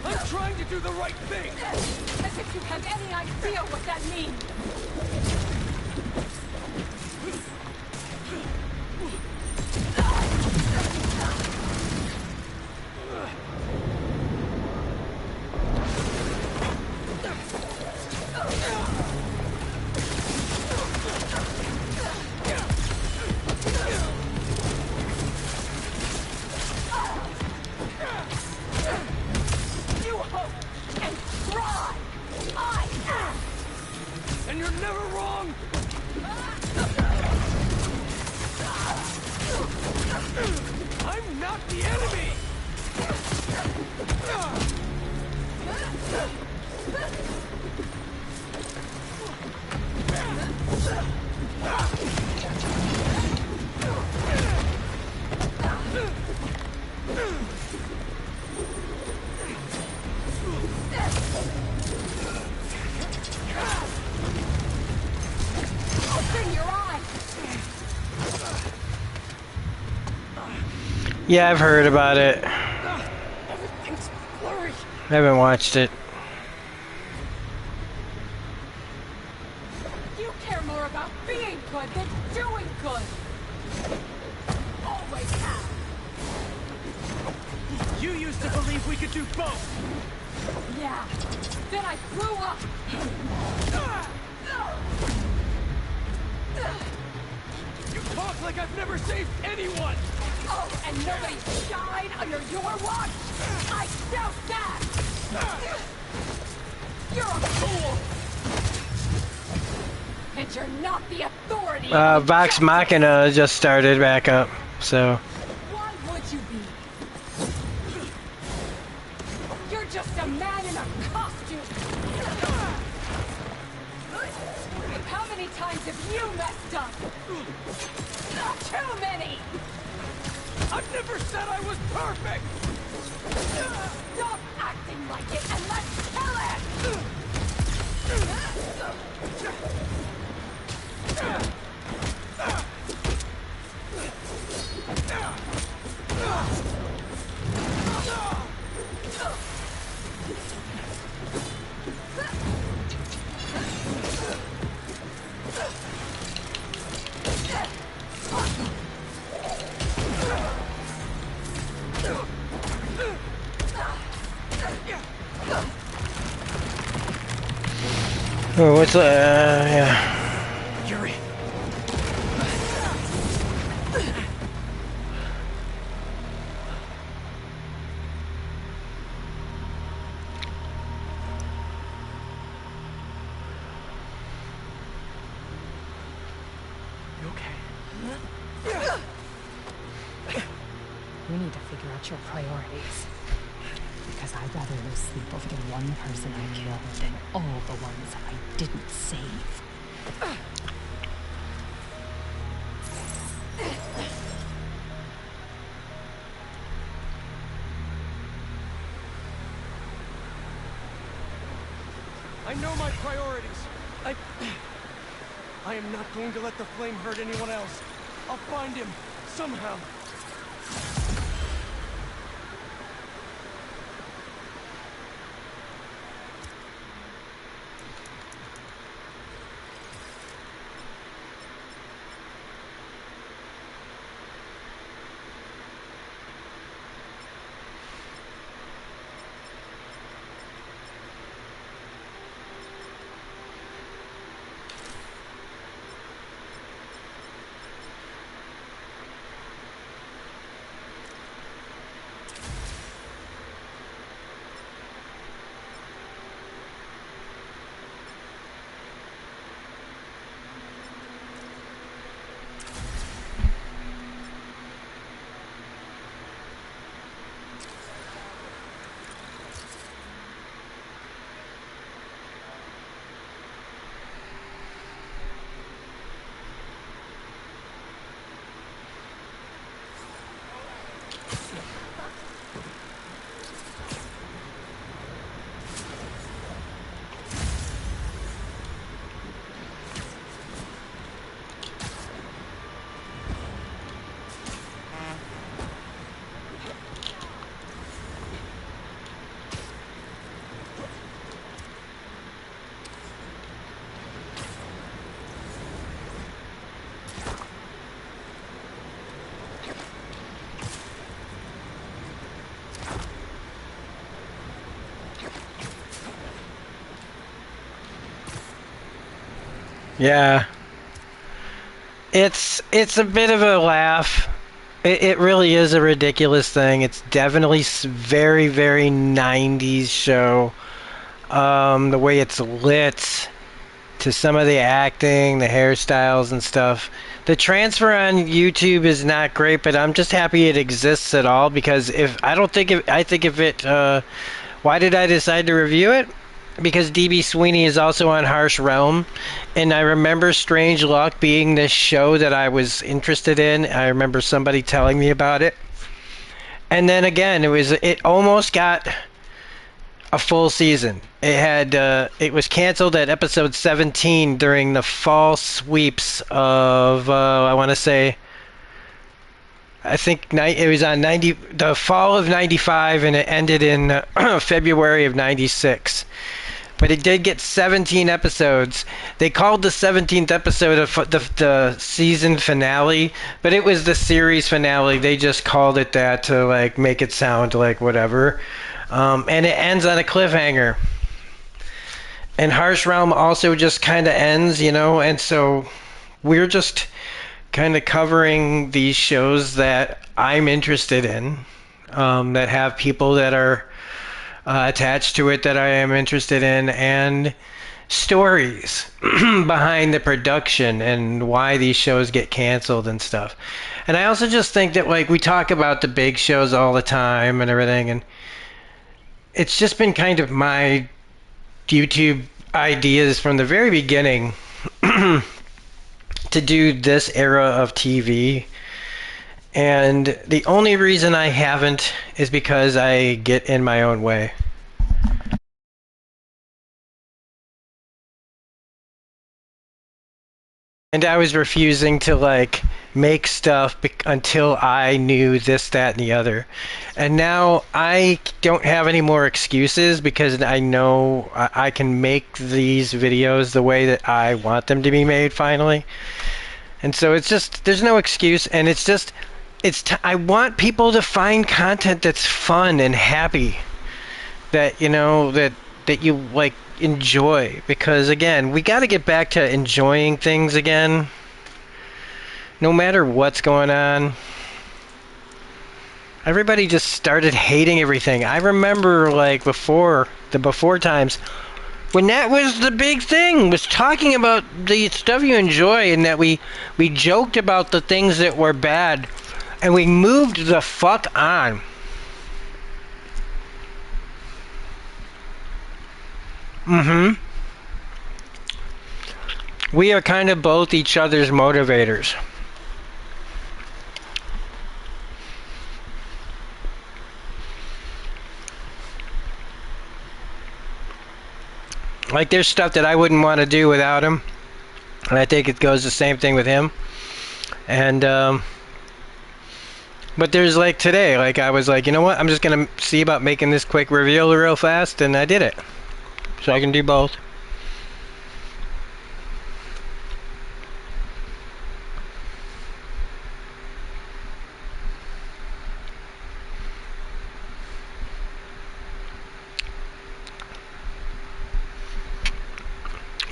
I'm trying to do the right thing. As if you have any idea what that means. You hope and try. I ask. And you're never wrong. I'm not the enemy. Yeah, I've heard about it. Everything's blurry. I haven't watched it. You care more about being good than doing good. Always have. You used to believe we could do both. Yeah. Then I grew up. You talk like I've never saved anyone. Oh, and nobody died under your watch? I doubt that! You're a fool! And you're not the authority! Vox Machina just started back up, so. Why would you be? You're just a man in a costume! How many times have you messed up? Too many! I've never said I was perfect. Stop acting like it and let's kill it! Oh, what's yeah. Yuri. You okay? You need to figure out your priorities. Because I'd rather lose sleep over the one person I killed than all the ones I didn't save. I know my priorities. I am not going to let the flame hurt anyone else. I'll find him somehow. Yeah. It's a bit of a laugh. It really is a ridiculous thing. It's definitely very, very 90s show. The way it's lit, to some of the acting, the hairstyles and stuff. The transfer on YouTube is not great, but I'm just happy it exists at all, because I think if it, why did I decide to review it? Because DB Sweeney is also on Harsh Realm, and I remember Strange Luck being this show that I was interested in. I remember somebody telling me about it. And then again, it almost got a full season. It was canceled at episode 17 during the fall sweeps of I want to say I think it was on the fall of 95, and it ended in February of 96. But it did get 17 episodes. They called the 17th episode of the season finale, but it was the series finale. They just called it that to like make it sound like whatever. And it ends on a cliffhanger. And Harsh Realm also just kind of ends, you know, and so we're just kind of covering these shows that I'm interested in, that have people that are attached to it that I am interested in, and stories behind the production and why these shows get canceled and stuff. And I also just think that, like, we talk about the big shows all the time and everything, and it's just been kind of my YouTube ideas from the very beginning to do this era of TV. And the only reason I haven't is because I get in my own way. And I was refusing to like make stuff until I knew this, that, and the other. And now I don't have any more excuses because I know I can make these videos the way that I want them to be made finally. And so it's just, there's no excuse, and it's just, I want people to find content that's fun and happy, that, you know, that you like enjoy, because again, we got to get back to enjoying things again, no matter what's going on. Everybody just started hating everything. I remember like before times when that was the big thing, was talking about the stuff you enjoy, and that we joked about the things that were bad, and we moved the fuck on. We are kind of both each other's motivators. Like, there's stuff that I wouldn't want to do without him, and I think it goes the same thing with him. And but there's like today, like I was like, you know what, I'm just gonna see about making this quick reveal real fast, and I did it. So I can do both.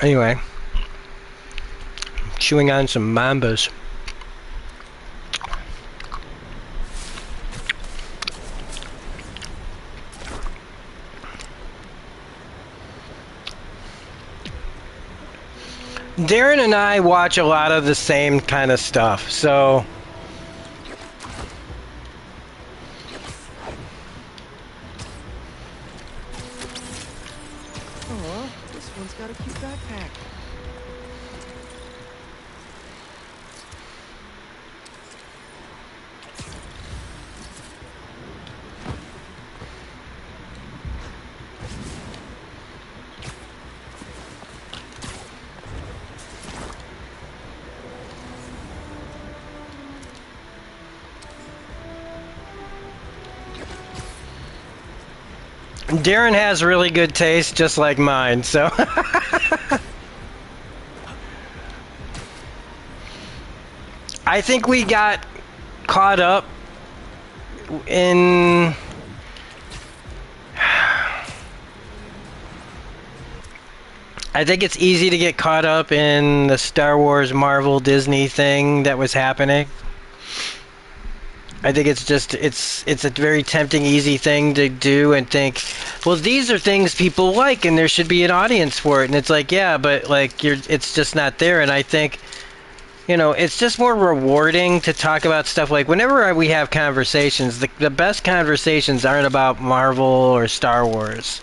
Anyway, chewing on some Mambas. Darren and I watch a lot of the same kind of stuff, so Oh, this one's got a cute backpack. Darren has really good taste, just like mine, so I think we got caught up in I think it's easy to get caught up in the Star Wars, Marvel, Disney thing that was happening. I think it's just, it's a very tempting, easy thing to do and think, well, these are things people like and there should be an audience for it. And it's like, yeah, but like it's just not there. And I think, you know, it's just more rewarding to talk about stuff like, whenever we have conversations, the best conversations aren't about Marvel or Star Wars.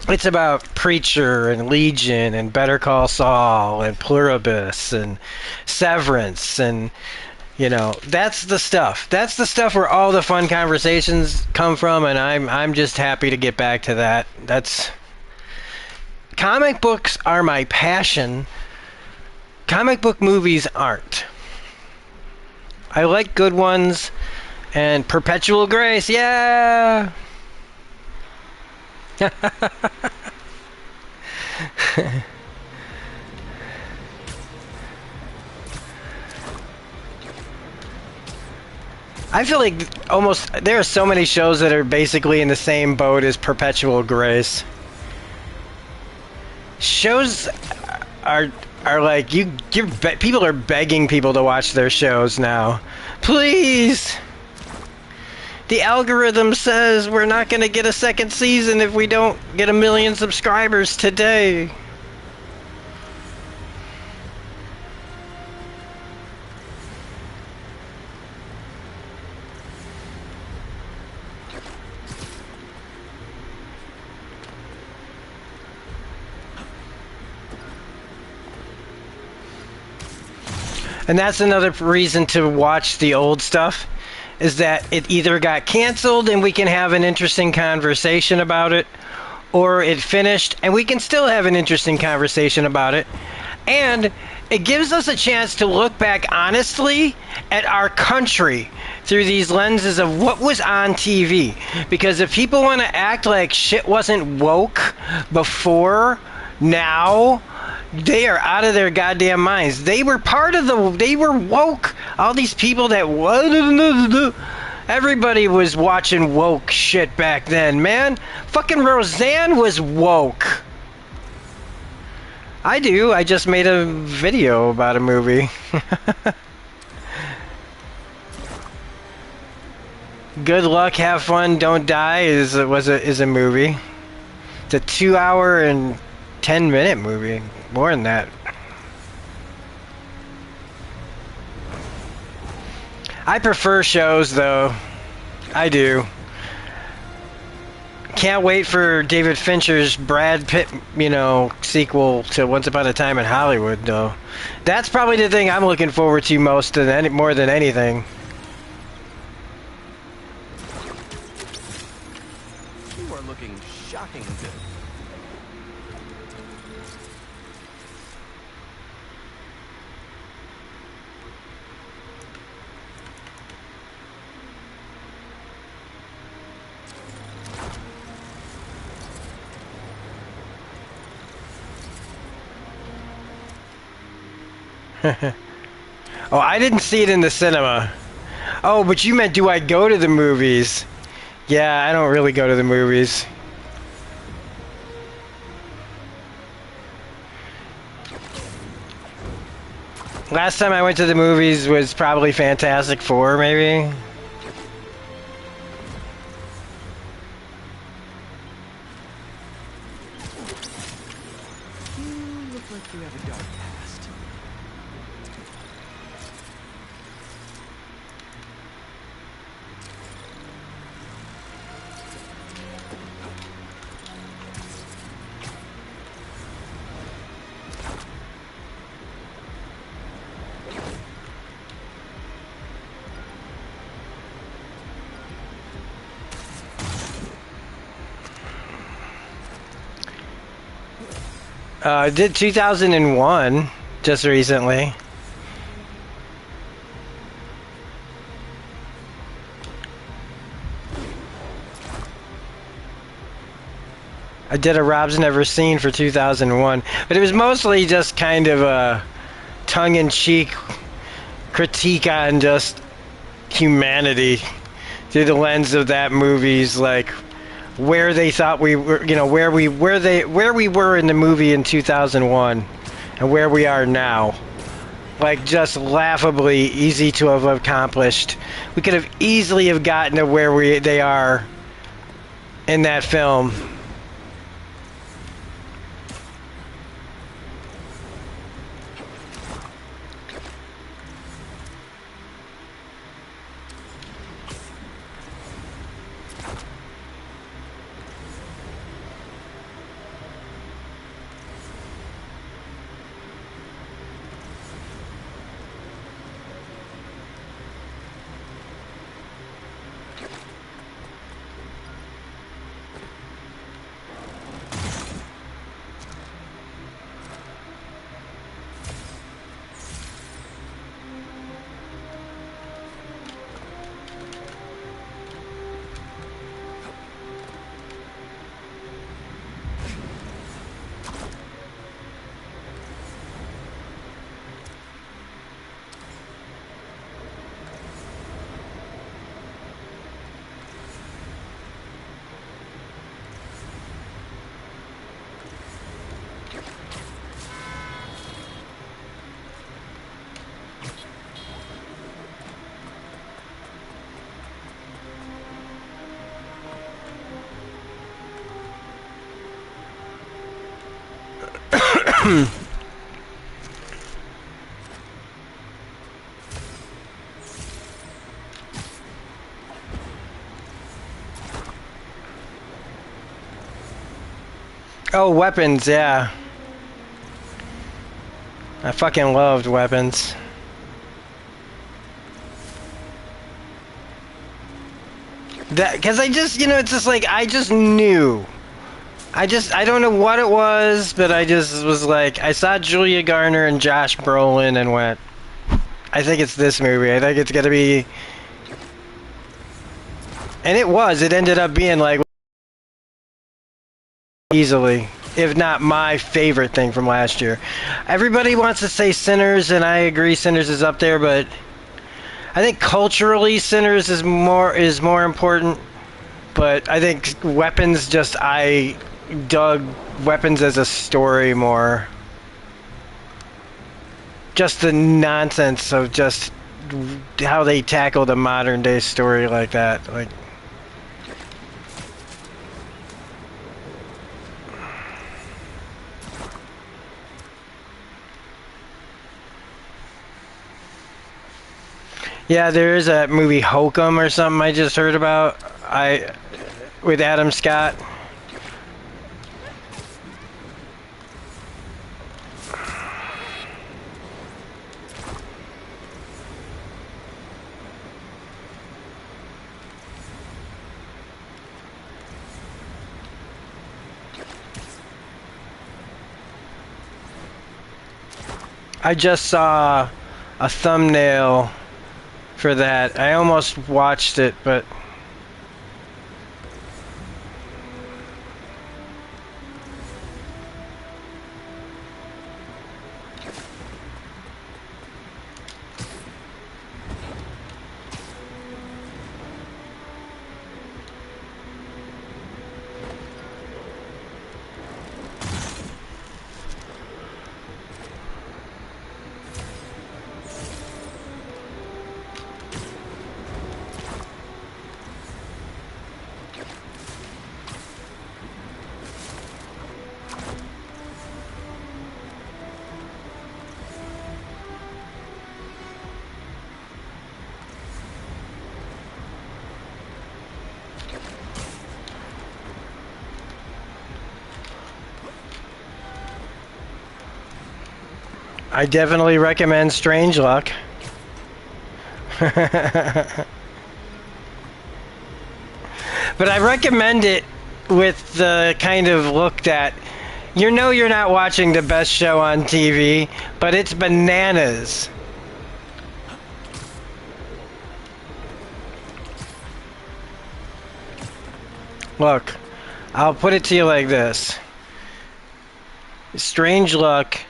It's about Preacher and Legion and Better Call Saul and Pluribus and Severance, and you know, that's the stuff. That's the stuff where all the fun conversations come from, and I'm just happy to get back to that. That's, comic books are my passion. Comic book movies aren't. I like good ones. And Perpetual Grace, yeah! I feel like almost there are so many shows that are basically in the same boat as Perpetual Grace. Shows are like people are begging people to watch their shows now. Please. The algorithm says we're not going to get a second season if we don't get 1 million subscribers today. And that's another reason to watch the old stuff, is that it either got canceled and we can have an interesting conversation about it, or it finished and we can still have an interesting conversation about it. And it gives us a chance to look back honestly at our country through these lenses of what was on TV. Because if people want to act like shit wasn't woke before, now, they are out of their goddamn minds. They were they were woke. All these people that everybody was watching woke shit back then, man. Fucking Roseanne was woke. I do. I just made a video about a movie. Good Luck, Have Fun, Don't Die is a movie. It's a 2-hour and 10-minute movie. More than that. I prefer shows, though. I do. Can't wait for David Fincher's Brad Pitt, sequel to Once Upon a Time in Hollywood, though. That's probably the thing I'm looking forward to more than anything. You are looking shocking good. Oh, I didn't see it in the cinema. Oh, but you meant, do I go to the movies? Yeah, I don't really go to the movies. Last time I went to the movies was probably Fantastic Four, maybe. You look like you have a dark past. I did 2001 just recently. I did a Rob's Never Seen for 2001, but it was mostly just kind of a tongue-in-cheek critique on just humanity through the lens of that movie's like where they thought we were, where we were in the movie in 2001 and where we are now. Like, just laughably easy to have accomplished. We could have easily have gotten to where they are in that film. Oh, Weapons, yeah. I fucking loved Weapons. That, because I just, it's just like, I just knew. I don't know what it was, but I just was like, I saw Julia Garner and Josh Brolin and went, I think it's this movie. I think it's gonna be... And it ended up being like, easily, if not my favorite thing from last year. Everybody wants to say Sinners, and I agree Sinners is up there, but I think culturally Sinners is more important. But I think Weapons, I dug Weapons as a story more. Just the nonsense of just how they tackle the modern day story like that. Like, yeah, there is a movie Hokum or something I just heard about. With Adam Scott. I just saw a thumbnail for that. I almost watched it, but I definitely recommend Strangeluck. But I recommend it with the kind of look that you're not watching the best show on TV, but it's bananas. Look, I'll put it to you like this. Strangeluck.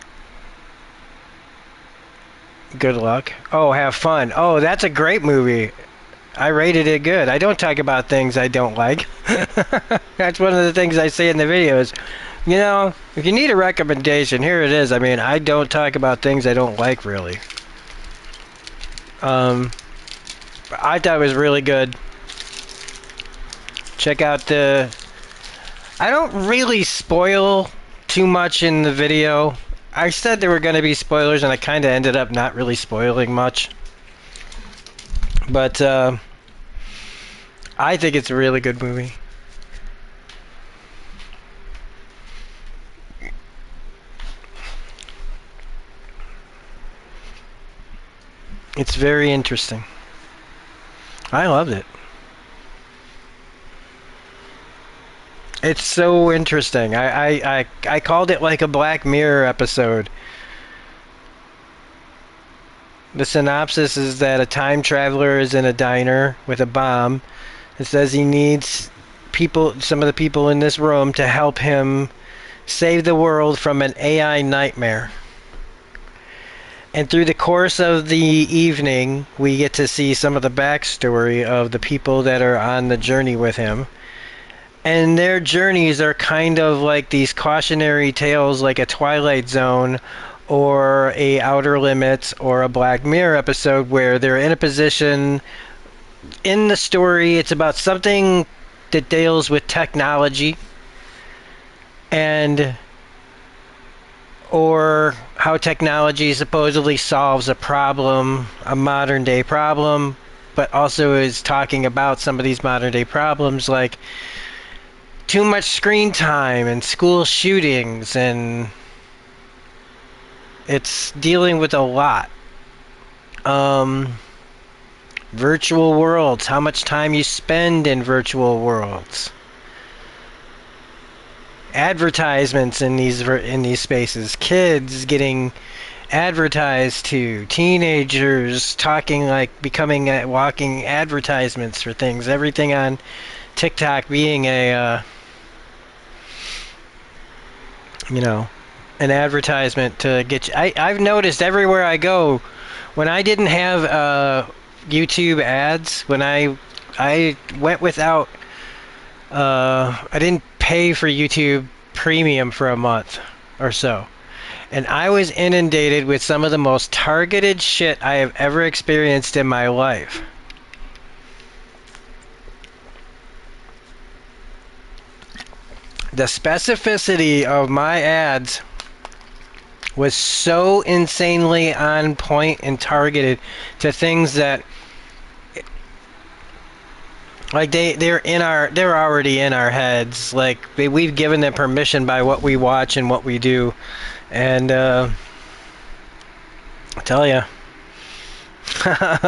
Good luck. Oh, have fun. Oh, that's a great movie. I rated it good. I don't talk about things I don't like. That's one of the things I say in the videos. If you need a recommendation, here it is. I mean, I don't talk about things I don't like, really. I thought it was really good. Check out the... I don't really spoil too much in the video. I said there were going to be spoilers, and I kind of ended up not really spoiling much. But I think it's a really good movie. It's very interesting. I loved it. It's so interesting. I called it like a Black Mirror episode. The synopsis is that a time traveler is in a diner with a bomb. It says he needs some of the people in this room to help him save the world from an AI nightmare. And through the course of the evening, we get to see some of the backstory of the people that are on the journey with him. And their journeys are kind of like these cautionary tales, like a Twilight Zone or a Outer Limits or a Black Mirror episode, where they're in a position in the story. It's about something that deals with technology and or how technology supposedly solves a problem, a modern day problem, but also is talking about some of these modern day problems like too much screen time and school shootings, and it's dealing with a lot. Virtual worlds, how much time you spend in virtual worlds. Advertisements in these spaces, kids getting advertised to, teenagers talking like becoming walking advertisements for things, everything on TikTok being a an advertisement to get you. I've noticed everywhere I go, when I didn't have YouTube ads, when I went without I didn't pay for YouTube Premium for a month or so, and I was inundated with some of the most targeted shit I have ever experienced in my life. The specificity of my ads was so insanely on point and targeted to things that, like, they're already in our heads. Like, we've given them permission by what we watch and what we do, and I tell ya,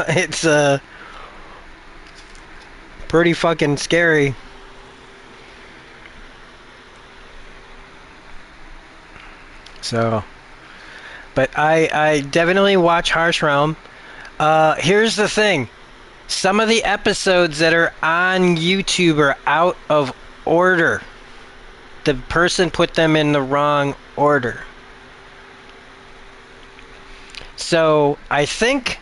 it's pretty fucking scary. So, but I definitely watch Harsh Realm. Here's the thing. Some of the episodes that are on YouTube are out of order. The person put them in the wrong order. So, I think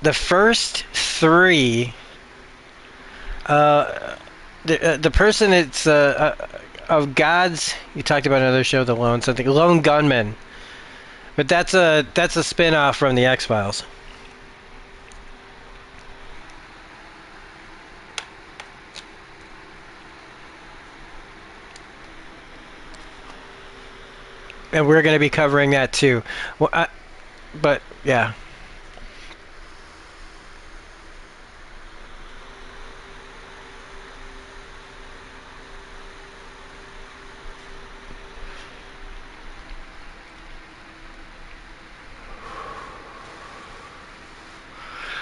the first three, the person it's of Gods, you talked about another show, The Lone Gunman. But that's a spin-off from the X-Files. And we're going to be covering that too. Well, but yeah.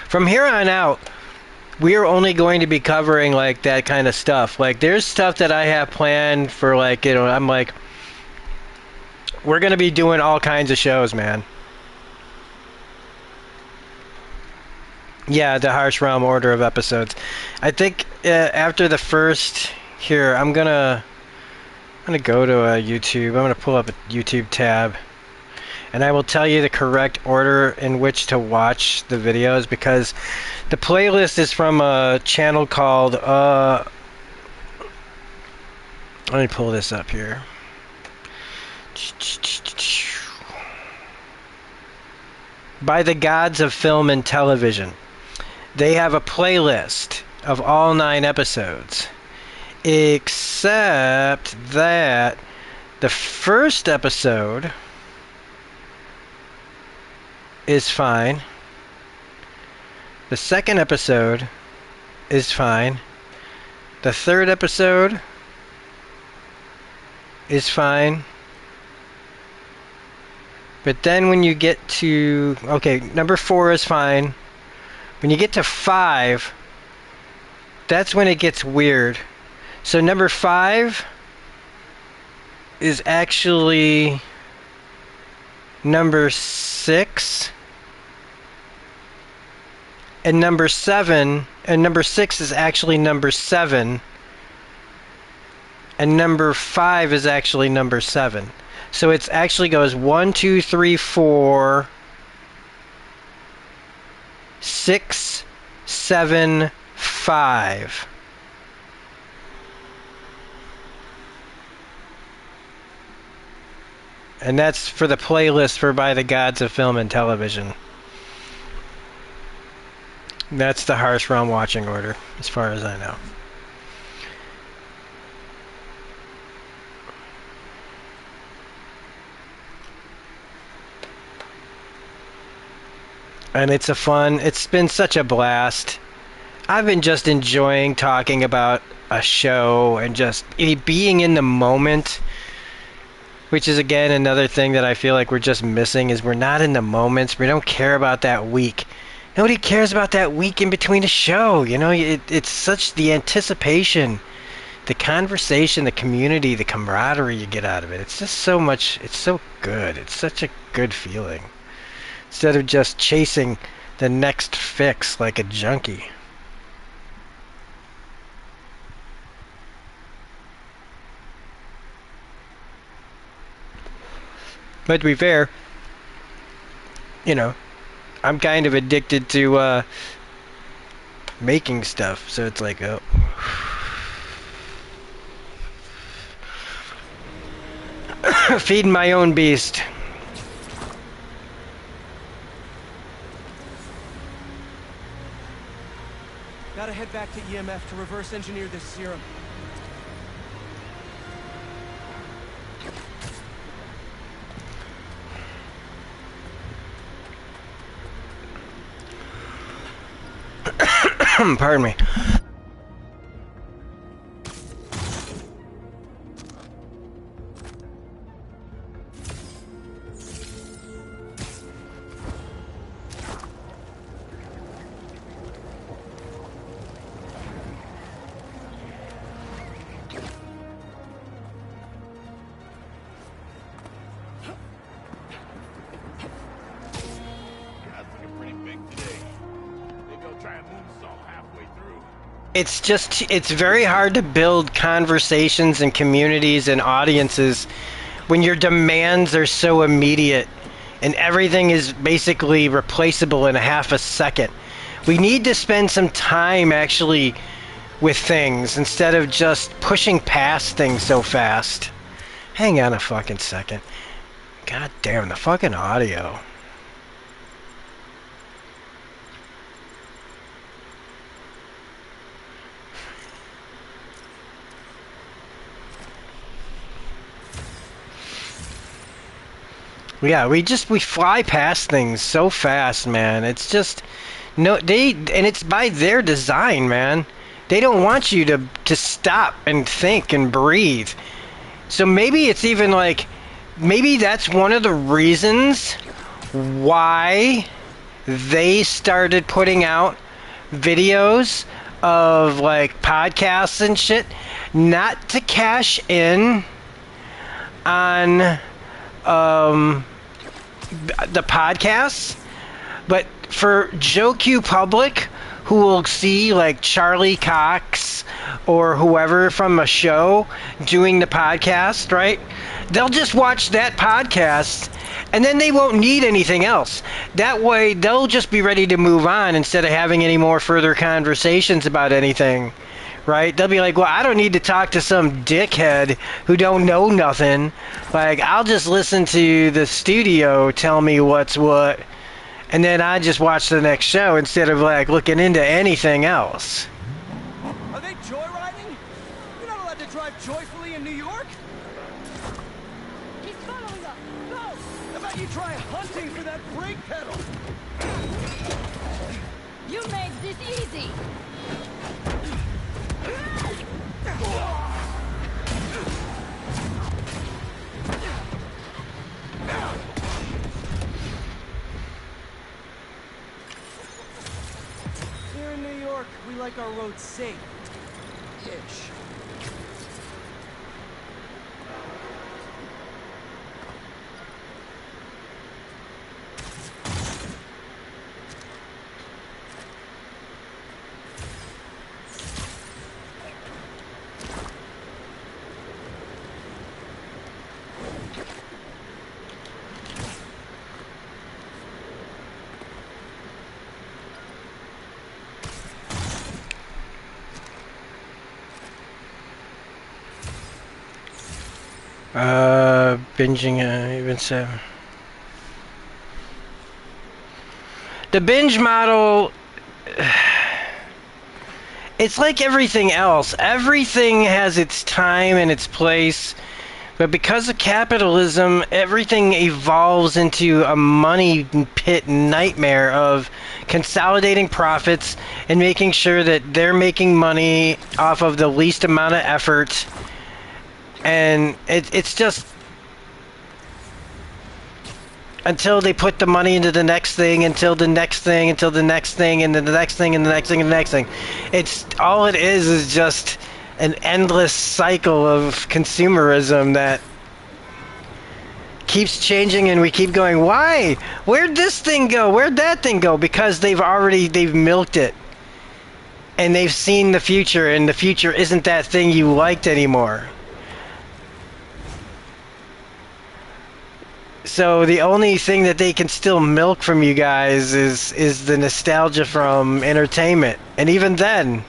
From here on out, we are only going to be covering like that kind of stuff. Like, there's stuff that I have planned for, like, I'm like, we're going to be doing all kinds of shows, man. Yeah, the Harsh Realm order of episodes. I think after the first here, I'm gonna go to YouTube. I'm gonna pull up a YouTube tab, and I will tell you the correct order in which to watch the videos, because the playlist is from a channel called let me pull this up here. By the Gods of Film and Television. They have a playlist of all 9 episodes, except that the first episode is fine. The second episode is fine. The third episode is fine. But then when you get to, okay, number 4 is fine. When you get to 5, that's when it gets weird. So number 5 is actually number 6. And number 7, and number 6 is actually number 7. And number 5 is actually number 7. So it actually goes 1, 2, 3, 4, 6, 7, 5. And that's for the playlist for By the Gods of Film and Television. That's the Harsh Realm watching order, as far as I know. And it's been such a blast. I've been just enjoying talking about a show and just being in the moment, which is again another thing that I feel like we're just missing, is we're not in the moments. We don't care about that week. Nobody cares about that week in between a show. You know, it's such the anticipation, the conversation, the community, the camaraderie you get out of it. It's just so much. It's so good. It's such a good feeling. Instead of just chasing the next fix like a junkie. But to be fair, you know, I'm kind of addicted to making stuff, so it's like, oh. Feeding my own beast. Gotta head back to EMF to reverse engineer this serum. Pardon me. It's very hard to build conversations and communities and audiences when your demands are so immediate and everything is basically replaceable in a half a second. We need to spend some time actually with things instead of just pushing past things so fast. Hang on a fucking second. God damn, the fucking audio. Yeah, we fly past things so fast, man. It's just and it's by their design, man. They don't want you to stop and think and breathe. So maybe it's even like, maybe that's one of the reasons why they started putting out videos of like podcasts and shit, not to cash in on the podcasts, but for Joe Q Public, who will see like Charlie Cox or whoever from a show doing the podcast, right? They'll just watch that podcast and then they won't need anything else. That way they'll just be ready to move on instead of having any more further conversations about anything. Right? They'll be like, well, I don't need to talk to some dickhead who don't know nothing. Like, I'll just listen to the studio tell me what's what, and then I just watch the next show instead of, like, looking into anything else. Are they joyriding? You're not allowed to drive joyfully in New York? He's following us! Go! How about you try hunting for that brake pedal? You made this easy! Here in New York, we like our roads safe. Ish. Binging even so. The binge model, it's like everything else. Everything has its time and its place, But because of capitalism, everything evolves into a money pit nightmare of consolidating profits and making sure that they're making money off of the least amount of effort. And it's just until they put the money into the next thing, until the next thing, until the next thing, and then the next thing, and the next thing, and the next thing. It's all it is just an endless cycle of consumerism that keeps changing, and we keep going, why? Where'd this thing go? Where'd that thing go? Because they've milked it. And they've seen the future, and the future isn't that thing you liked anymore. So the only thing that they can still milk from you guys is the nostalgia from entertainment. And even then,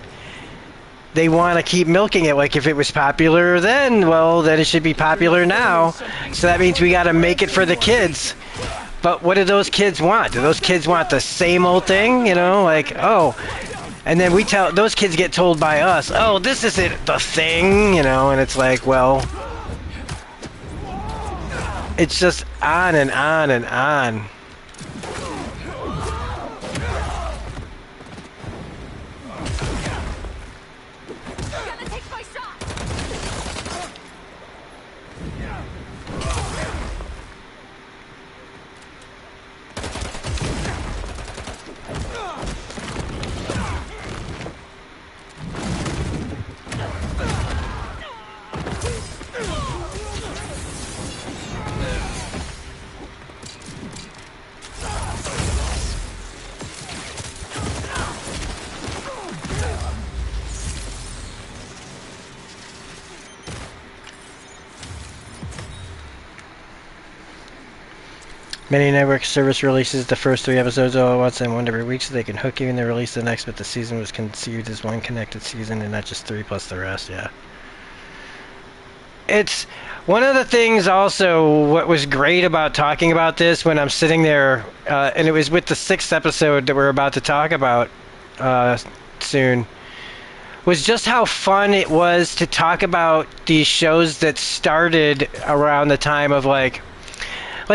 they want to keep milking it. Like, if it was popular then, well, then it should be popular now. So that means we got to make it for the kids. But what do those kids want? Do those kids want the same old thing? You know, like, oh. And then those kids get told by us, oh, this isn't the thing, you know. And it's like, well, it's just on and on and on. Many network service releases the first 3 episodes all at once and 1 every week, so they can hook you and then release the next, but the season was conceived as one connected season and not just 3 plus the rest, yeah. It's one of the things also, what was great about talking about this when I'm sitting there, and it was with the 6th episode that we're about to talk about soon, was just how fun it was to talk about these shows that started around the time of like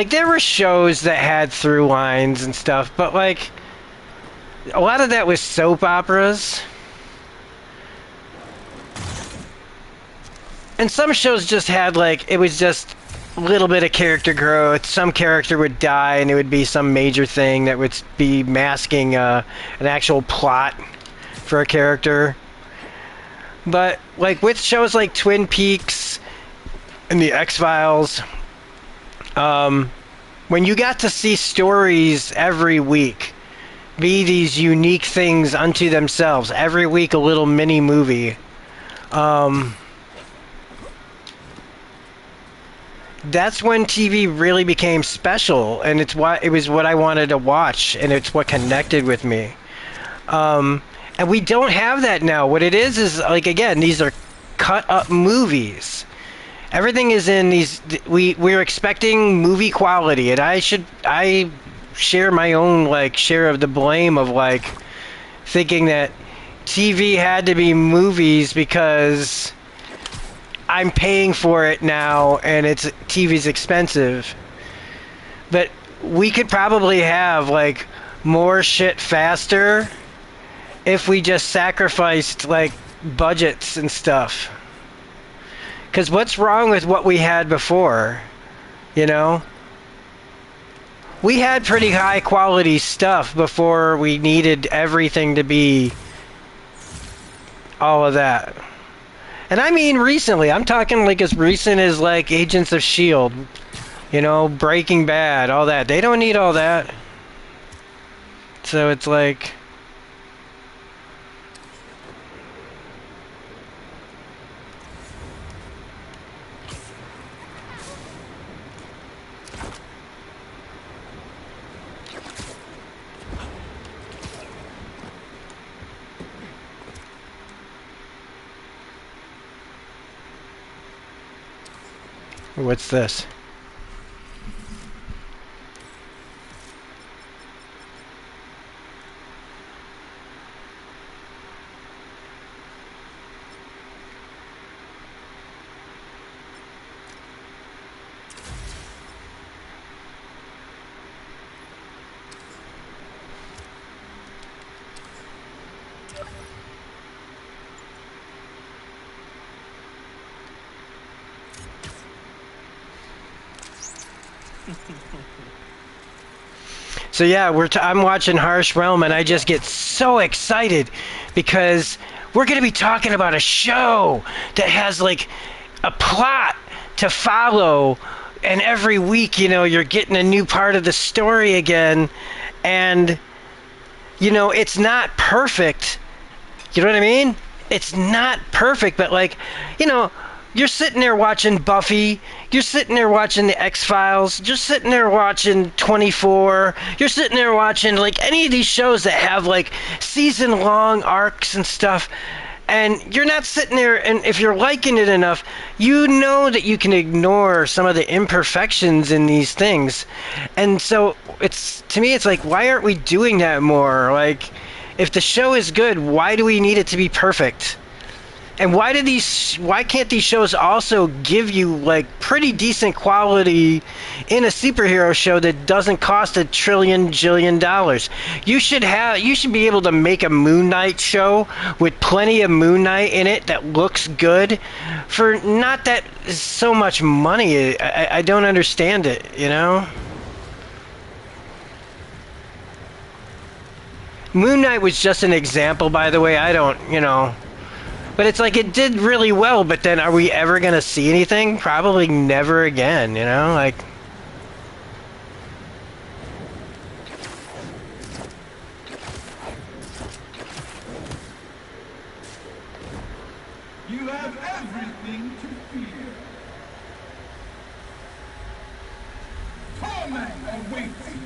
there were shows that had through lines and stuff, but like a lot of that was soap operas. And some shows just had like, it was just a little bit of character growth. Some character would die and it would be some major thing that would be masking an actual plot for a character. But like with shows like Twin Peaks and the X-Files, when you got to see stories every week be these unique things unto themselves, every week a little mini movie, that's when TV really became special, and it was what I wanted to watch, and it's what connected with me. And we don't have that now. What it is like, again, these are cut up movies. Everything is in these. We're expecting movie quality, and I share my own like share of the blame of like thinking that TV had to be movies because I'm paying for it now, and TV's expensive. But we could probably have like more shit faster if we just sacrificed like budgets and stuff. Because what's wrong with what we had before? You know? We had pretty high quality stuff before we needed everything to be all of that. And I mean recently. I'm talking like as recent as like Agents of S.H.I.E.L.D. You know, Breaking Bad, all that. They don't need all that. So it's like... What's this? So yeah, I'm watching Harsh Realm, and I just get so excited because we're going to be talking about a show that has like a plot to follow, and every week, you know, you're getting a new part of the story again, and you know, it's not perfect. You know what I mean? It's not perfect, but like, you know, you're sitting there watching Buffy, you're sitting there watching the X-Files, you're sitting there watching 24, you're sitting there watching like any of these shows that have like season-long arcs and stuff, and you're not sitting there, and if you're liking it enough, you know that you can ignore some of the imperfections in these things. And so it's, to me, it's like, why aren't we doing that more? Like, if the show is good, why do we need it to be perfect? And why can't these shows also give you like pretty decent quality in a superhero show that doesn't cost $1 trillion jillion? You should be able to make a Moon Knight show with plenty of Moon Knight in it that looks good for not that so much money. I don't understand it, you know? Moon Knight was just an example, by the way. I don't, you know. But it's like, it did really well, but then are we ever going to see anything? Probably never again, you know? Like... You have everything to fear. Torment awaits you.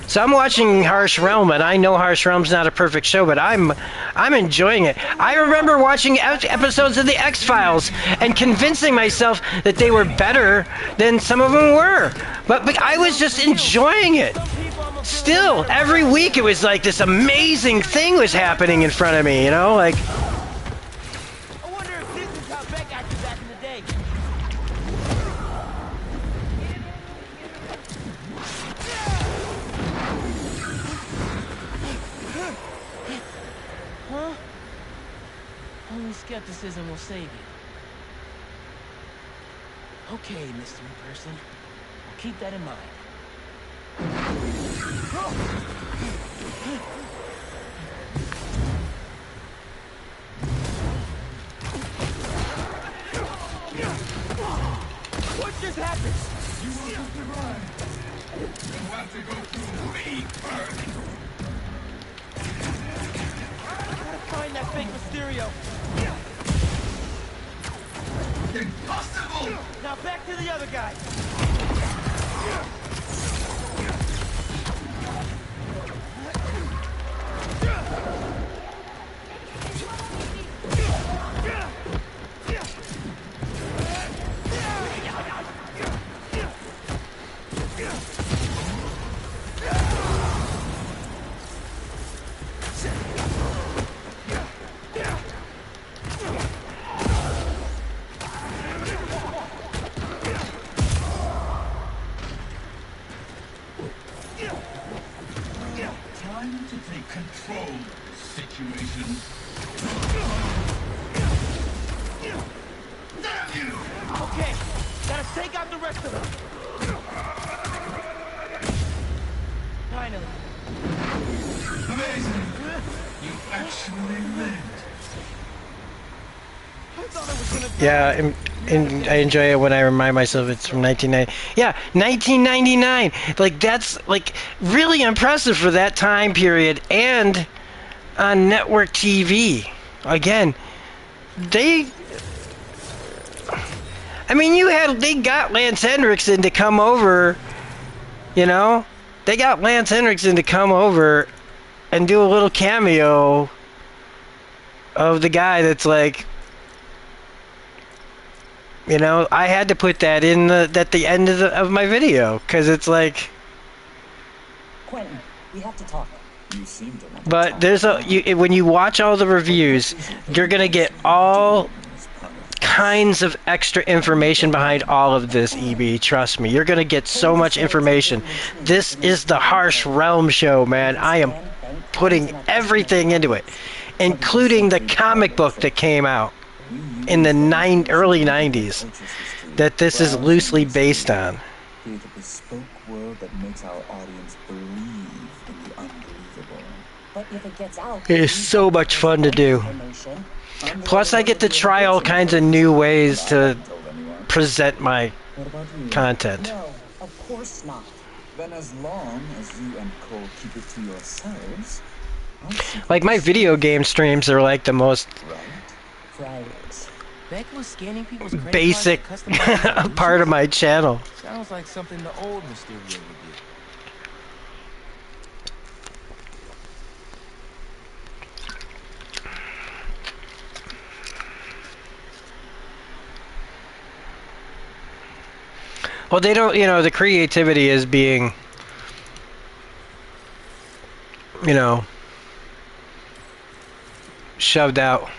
So I'm watching Harsh Realm, and I know Harsh Realm's not a perfect show, but I'm enjoying it. I remember watching episodes of the X-Files and convincing myself that they were better than some of them were. But I was just enjoying it. Still, every week it was like this amazing thing was happening in front of me, you know? Like... I wonder if this is how Beck acted back in the day. Huh? Only skepticism will save you. Okay, mystery person. I'll keep that in mind. What just happened? You will survive. You'll have to go through me first. Gotta find that fake Mysterio. Impossible! Now back to the other guy. Time to take control of this situation. Damn you! Okay, gotta take out the rest of them. Finally. Amazing! You actually lived. I thought I was gonna die. Yeah, and I enjoy it when I remind myself it's from 1990. Yeah, 1999. Like, that's like really impressive for that time period, and on network TV. Again, they got Lance Henriksen to come over, you know? They got Lance Henriksen to come over and do a little cameo of the guy that's like, you know, I had to put that in at the end of my video, because it's like... Quentin, we have to talk. You seem to want to But talk. there's when you watch all the reviews, you're going to get all kinds of extra information behind all of this, EB. Trust me. You're going to get so much information. This is the Harsh Realm show, man. I am putting everything into it, including the comic book that came out. in the early 90s that this is loosely based on. Create a bespoke world that makes our audience believe in the unbelievable. But if it gets out, It is so much fun to do. Plus, I get to try all kinds of new ways to present my What about you? content. No, of course not. Then as long as you and Cole keep it to yourselves, I'll see Like, my video game streams are like the most Right. Beck was scanning people's credit basic cards to customize their part of my channel. Sounds like something the old Mysterio would do. Well, they don't, the creativity is being, shoved out.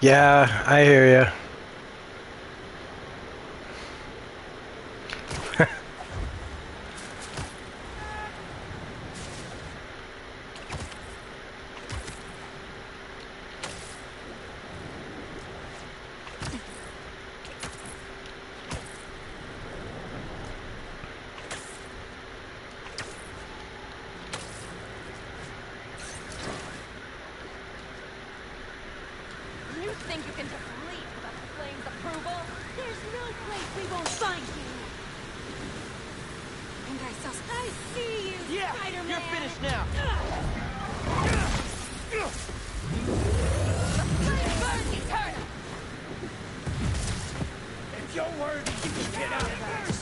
Yeah, I hear ya. You think you can just leave without the Flame's approval? There's no place we won't find you. And I see you, Yeah, Spider-Man. you're finished now. The flame burns eternal. If you're worthy, you can get out of this.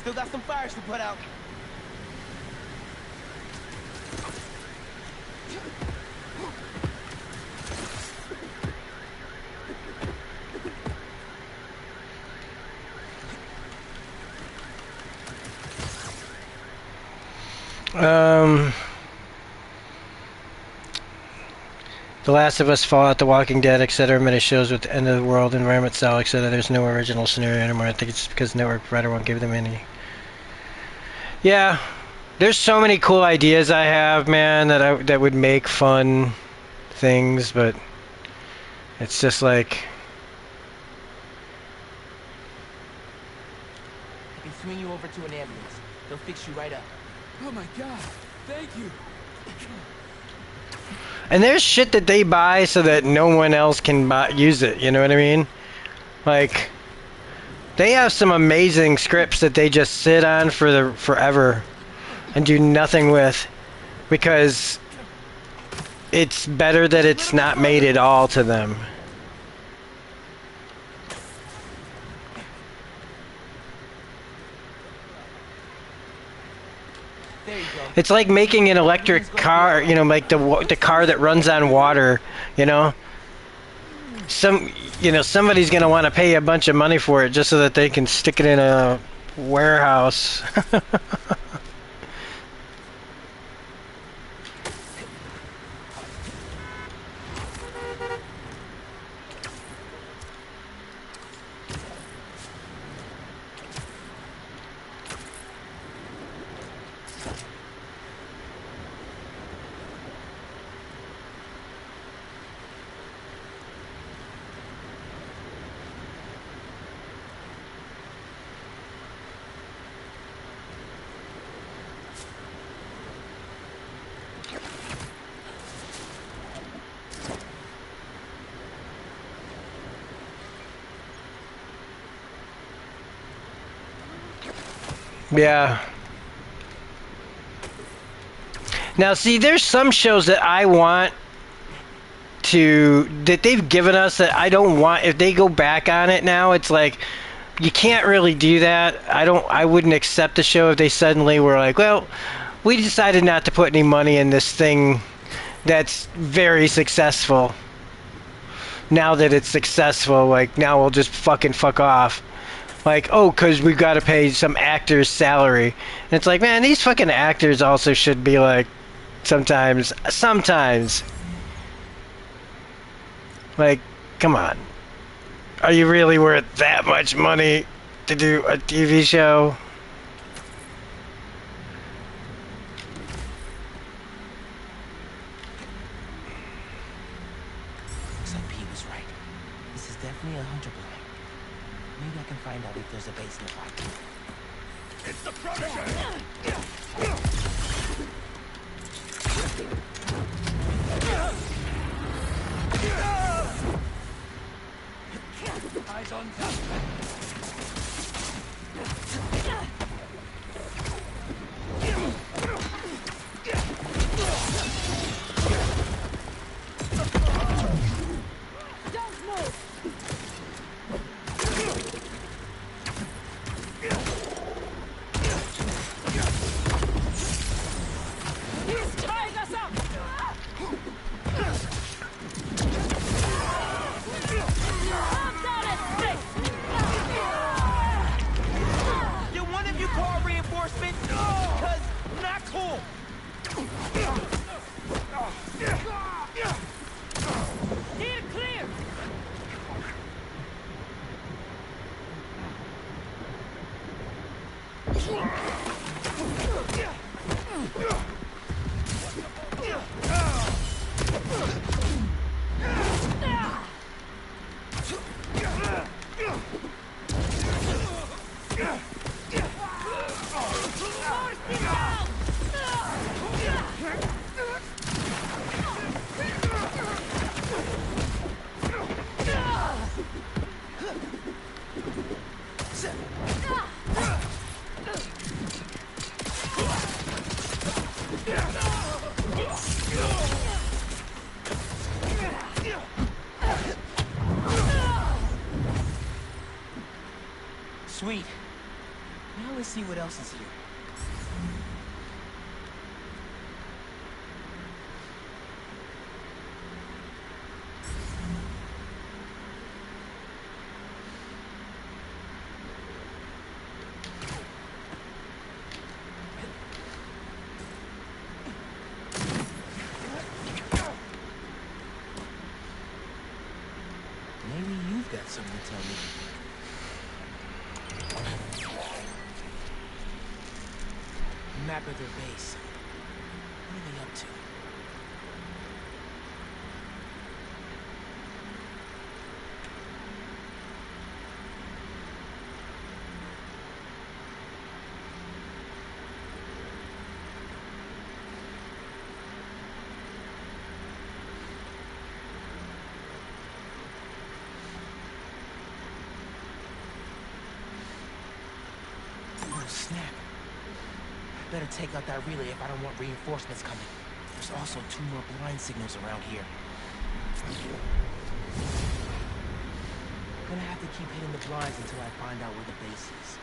Still got some fires to put out. The Last of Us, Fallout, The Walking Dead, etc. Many shows with the end of the world environment style, etc. There's no original scenario anymore. I think it's because network provider won't give them any. Yeah, there's so many cool ideas I have, man, that would make fun things, but it's just like. I can swing you over to an ambulance. They'll fix you right up. Oh my god, thank you. And there's shit that they buy so that no one else can use it, you know what I mean? Like, They have some amazing scripts that they just sit on for forever and do nothing with, because it's better that it's not made at all to them. There you go. It's like making an electric car, you know, like the car that runs on water, you know? Somebody's going to want to pay a bunch of money for it just so that they can stick it in a warehouse. Yeah. Now, see, there's some shows that I want that they've given us that I don't want. If they go back on it now, it's like, you can't really do that. I wouldn't accept the show if they suddenly were like, well, we decided not to put any money in this thing that's very successful. Now that it's successful, like, now we'll just fucking fuck off. Like, oh, because we've got to pay some actor's salary. And it's like, man, these fucking actors also should be like, sometimes. Like, come on. Are you really worth that much money to do a TV show? Looks like Pete was right. This is definitely a hunter building. Maybe I can find out if there's a base nearby. It's the Protege! Eyes on top. Sweet. Now let's see what else is here. Maybe you've got something to tell me. Map of their base. What are they up to? better take out that relay if I don't want reinforcements coming. There's also 2 more blind signals around here. I'm gonna have to keep hitting the blinds until I find out where the base is.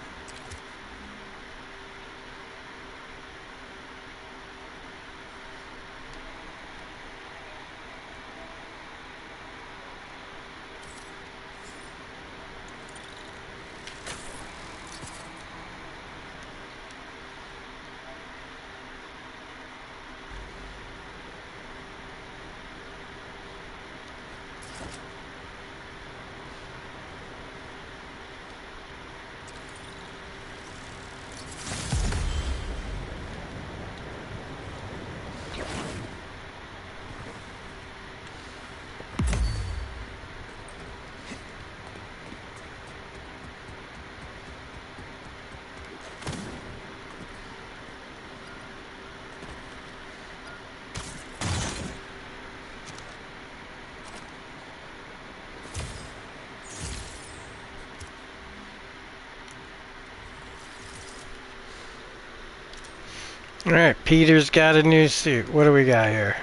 Alright, Peter's got a new suit. What do we got here?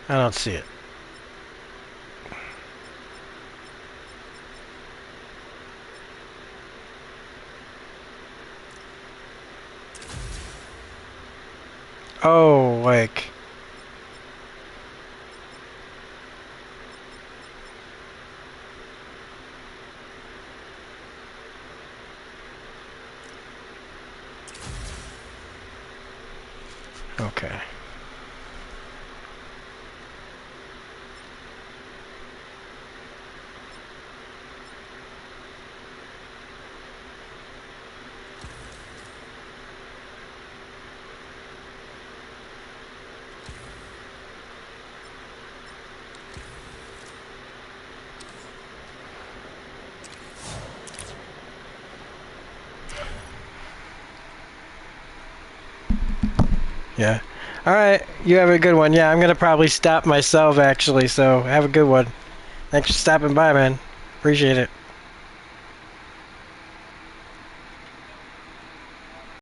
I don't see it. Oh, like... Okay. Yeah. Alright, you have a good one. Yeah, I'm gonna probably stop myself actually, so have a good one. Thanks for stopping by, man. Appreciate it.